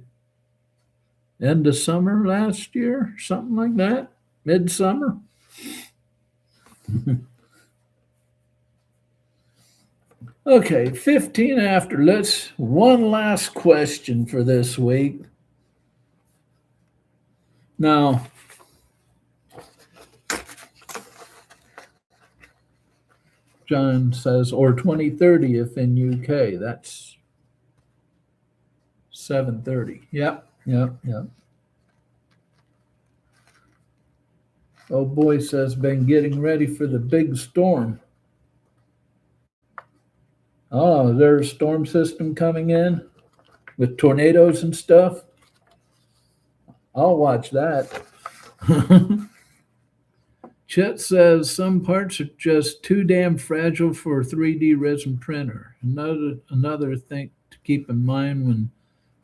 end of summer last year, something like that, midsummer. Okay, 15 after. Let's one last question for this week. Now, John says, or 2030 if in UK. That's 7:30. Yep, yep, yep. Oh boy says, been getting ready for the big storm. Oh, there's a storm system coming in with tornadoes and stuff. I'll watch that. Chet says some parts are just too damn fragile for a 3D resin printer. Another thing to keep in mind when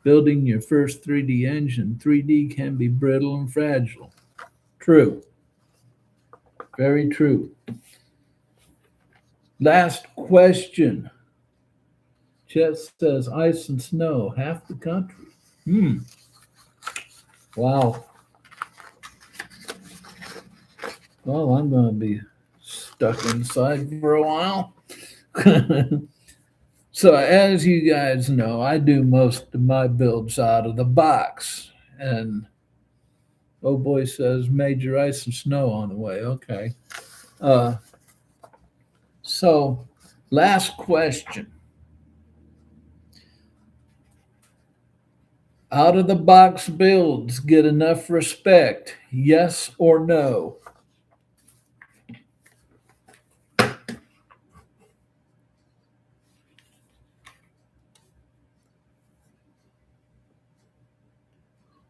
building your first 3D engine, 3D can be brittle and fragile. True. Very true. Last question. Chet says ice and snow, half the country. Wow. Well, I'm going to be stuck inside for a while. So, as you guys know, I do most of my builds out of the box. And oh boy says major ice and snow on the way. Okay. Uh, so, last question. Out of the box builds get enough respect? Yes or no?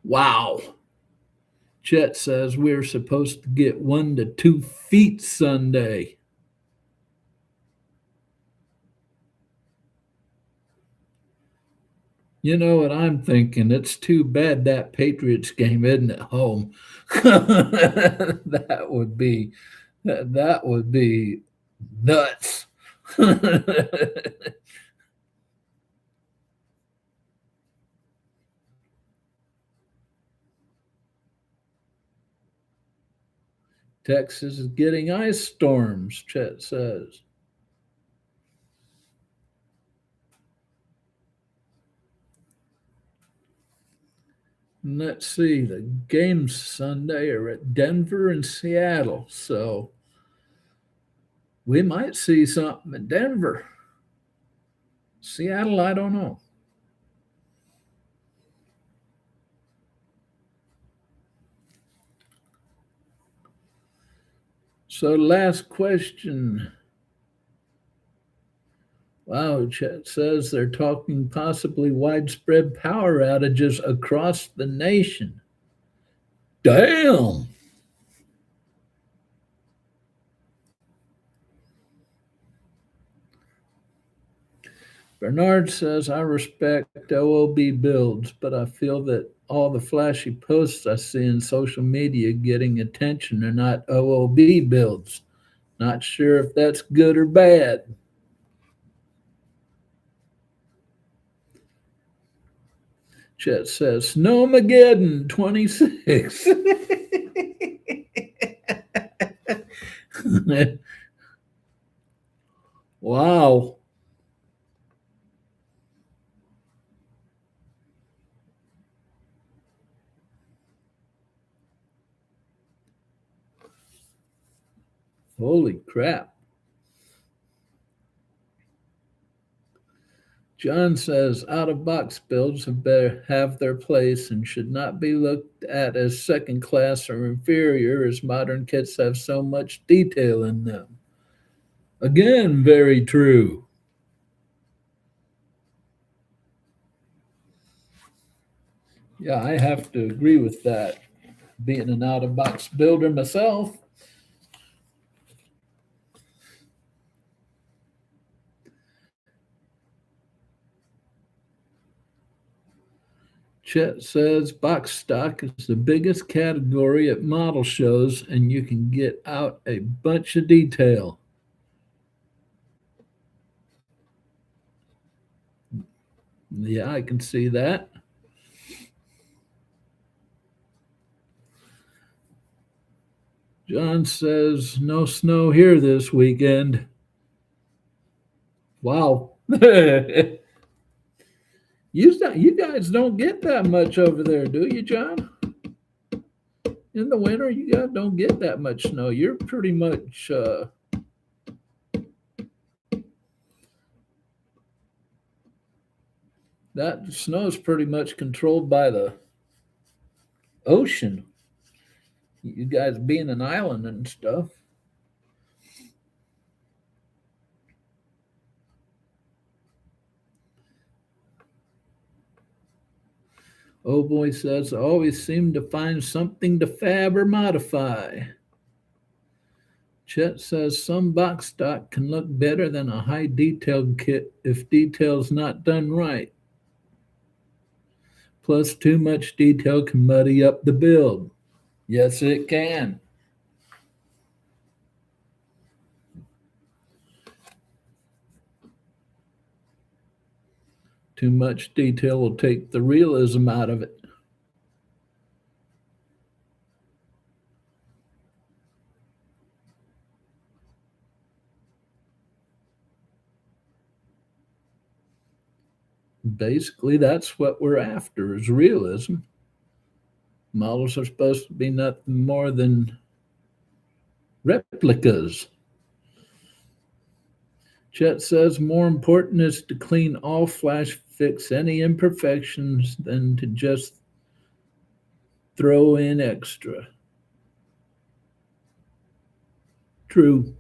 Wow. Chet says we're supposed to get 1 to 2 feet Sunday. You know what I'm thinking? It's too bad that Patriots game isn't at home. That would be nuts. Texas is getting ice storms, Chet says. And let's see, the games Sunday are at Denver and Seattle. So we might see something in Denver. Seattle, I don't know. So, last question. Wow, Chet says they're talking possibly widespread power outages across the nation. Damn. Bernard says, I respect OOB builds, but I feel that all the flashy posts I see in social media getting attention are not OOB builds. Not sure if that's good or bad. Chet says, Snowmageddon 26. Wow. Holy crap. John says out of box builds have their place and should not be looked at as second class or inferior as modern kits have so much detail in them. Again, very true. Yeah, I have to agree with that. Being an out of box builder myself, Chet says box stock is the biggest category at model shows, and you can get out a bunch of detail. Yeah, I can see that. John says no snow here this weekend. Wow. You guys don't get that much over there, do you, John? In the winter, you guys don't get that much snow. You're pretty much that snow is pretty much controlled by the ocean. You guys being an island and stuff. Oh boy says I always seem to find something to fab or modify. Chet says some box stock can look better than a high detailed kit if detail's not done right. Plus, too much detail can muddy up the build. Yes, it can. Too much detail will take the realism out of it. Basically, that's what we're after is realism. Models are supposed to be nothing more than replicas. Chet says more important is to clean all flash, fix any imperfections than to just throw in extra. True.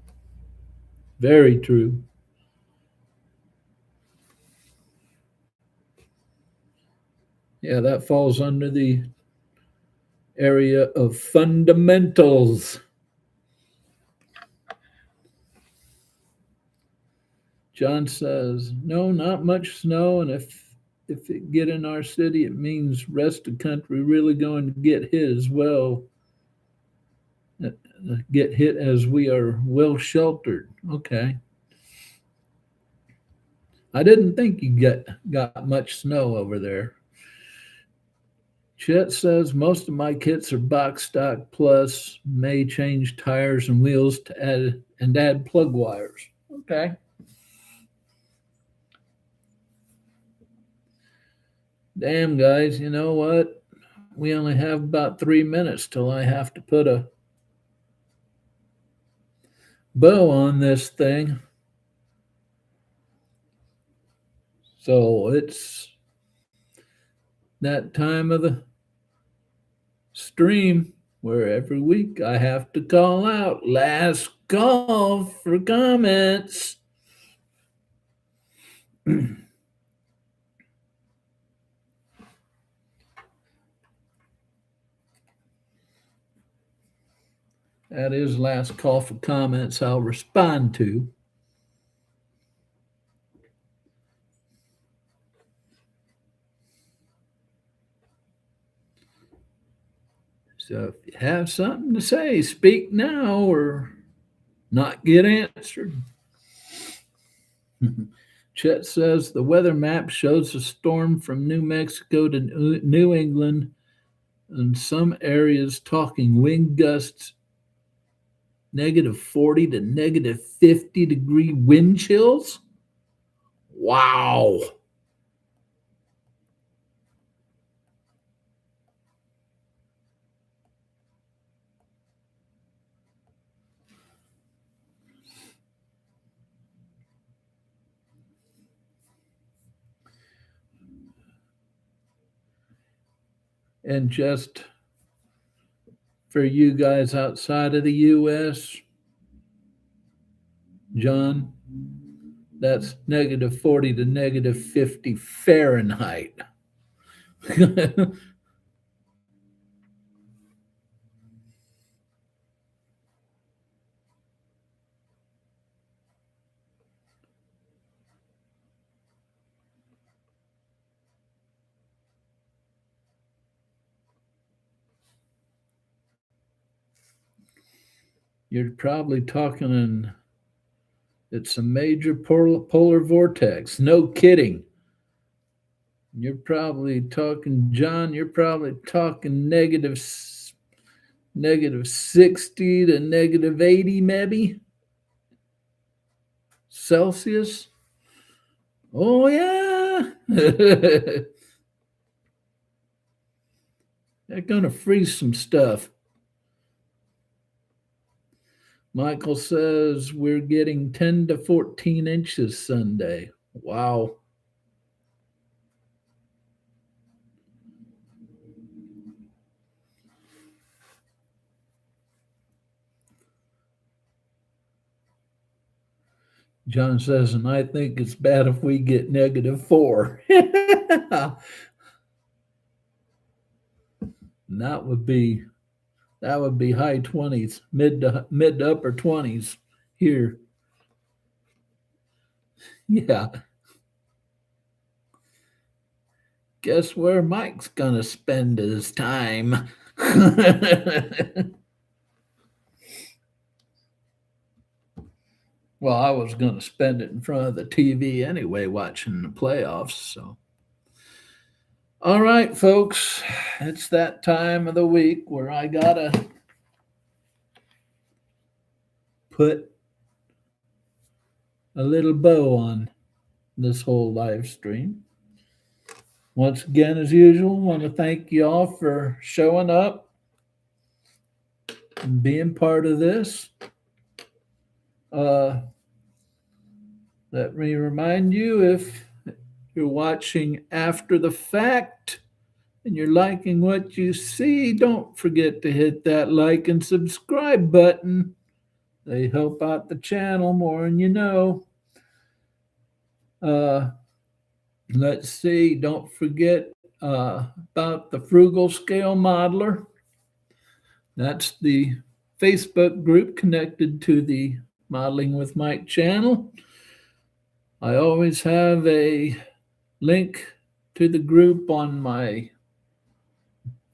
Very true. Yeah, that falls under the area of fundamentals. John says, no, not much snow, and if it get in our city, it means rest of country really going to get hit as well. Uh, Get hit as we are well sheltered. Okay. I didn't think you got much snow over there. Chet says most of my kits are box stock plus may change tires and wheels to add plug wires. Okay. Damn guys, you know what? We only have about 3 minutes till I have to put a bow on this thing. So it's that time of the stream where every week I have to call out last call for comments. That is last call for comments I'll respond to. So if you have something to say, speak now or not get answered. Chet says the weather map shows a storm from New Mexico to New England and some areas talking wind gusts -40 to -50-degree wind chills. Wow. And just for you guys outside of the US, John, that's -40 to -50 Fahrenheit. you're probably talking, it's a major polar vortex. No kidding. You're probably talking, John, you're probably talking negative 60 to negative 80, maybe Celsius. Oh, yeah. They're going to freeze some stuff. Michael says we're getting 10 to 14 inches Sunday. Wow. John says, and I think it's bad if we get -4. that would be high 20s, mid to upper 20s here. Yeah. Guess where Mike's gonna spend his time? Well, I was gonna spend it in front of the TV anyway, watching the playoffs. So, all right, folks, it's that time of the week where I gotta put a little bow on this whole live stream. Once again, as usual, want to thank you all for showing up and being part of this. Let me remind you, if you're watching after the fact and you're liking what you see, don't forget to hit that like and subscribe button. They help out the channel more than you know. Let's see, don't forget about the Frugal Scale Modeler. That's the Facebook group connected to the Modeling with Mike channel. I always have a link to the group on my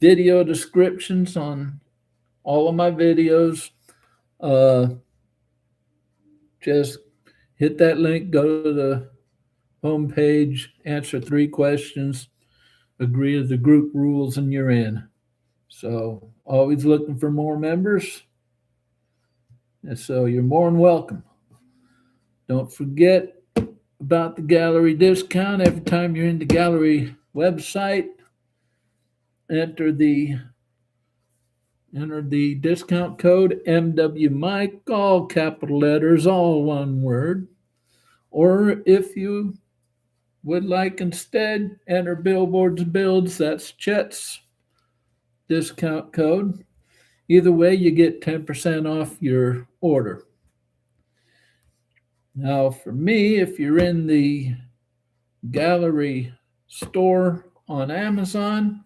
video descriptions on all of my videos. Just hit that link, go to the homepage, answer 3 questions, agree to the group rules, and you're in. So always looking for more members. And so you're more than welcome. Don't forget about the gallery discount. Every time you're in the gallery website, enter the discount code MW Mike, all capital letters, all one word. Or if you would like instead, enter Billboards Builds, that's Chet's discount code. Either way, you get 10% off your order. Now, for me, if you're in the gallery store on Amazon,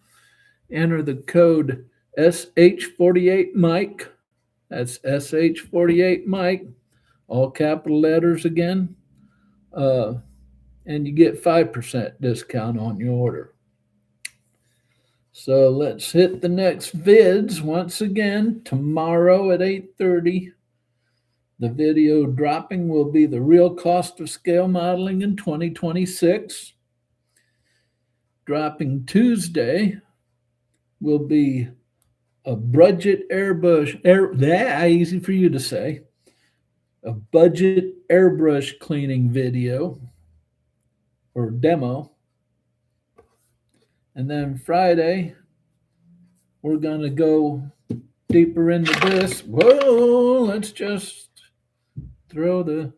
enter the code SH48Mike. That's SH48Mike, all capital letters again. And you get 5% discount on your order. So let's hit the next vids once again. Tomorrow at 8:30, the video dropping will be the real cost of scale modeling in 2026. Dropping Tuesday will be a budget easy for you to say, a budget airbrush cleaning video or demo. And then Friday, we're going to go deeper into this. Whoa, let's just throw the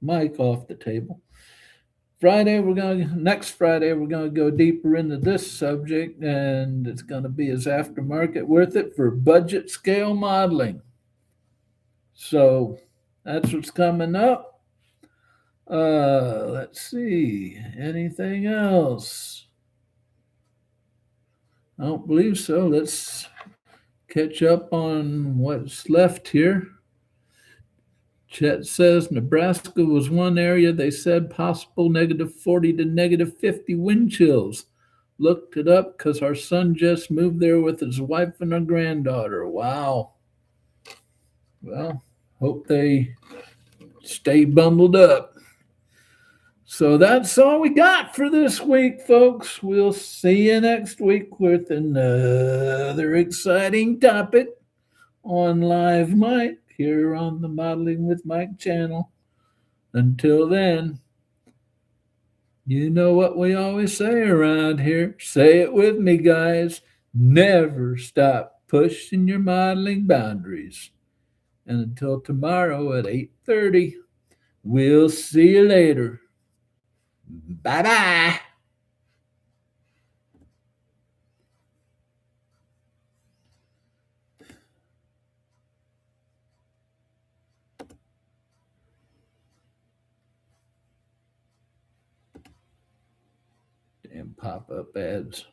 mic off the table. Next Friday, we're going to go deeper into this subject, and it's going to be as aftermarket worth it for budget scale modeling. So that's what's coming up. Let's see, anything else? I don't believe so. Let's catch up on what's left here. Chet says Nebraska was one area they said possible -40 to -50 wind chills. Looked it up because our son just moved there with his wife and our granddaughter. Wow. Well, hope they stay bundled up. So that's all we got for this week, folks. We'll see you next week with another exciting topic on Live Mike here on the Modeling with Mike channel. Until then, you know what we always say around here. Say it with me, guys. Never stop pushing your modeling boundaries. And until tomorrow at 8:30, we'll see you later. Bye bye. Damn pop up ads.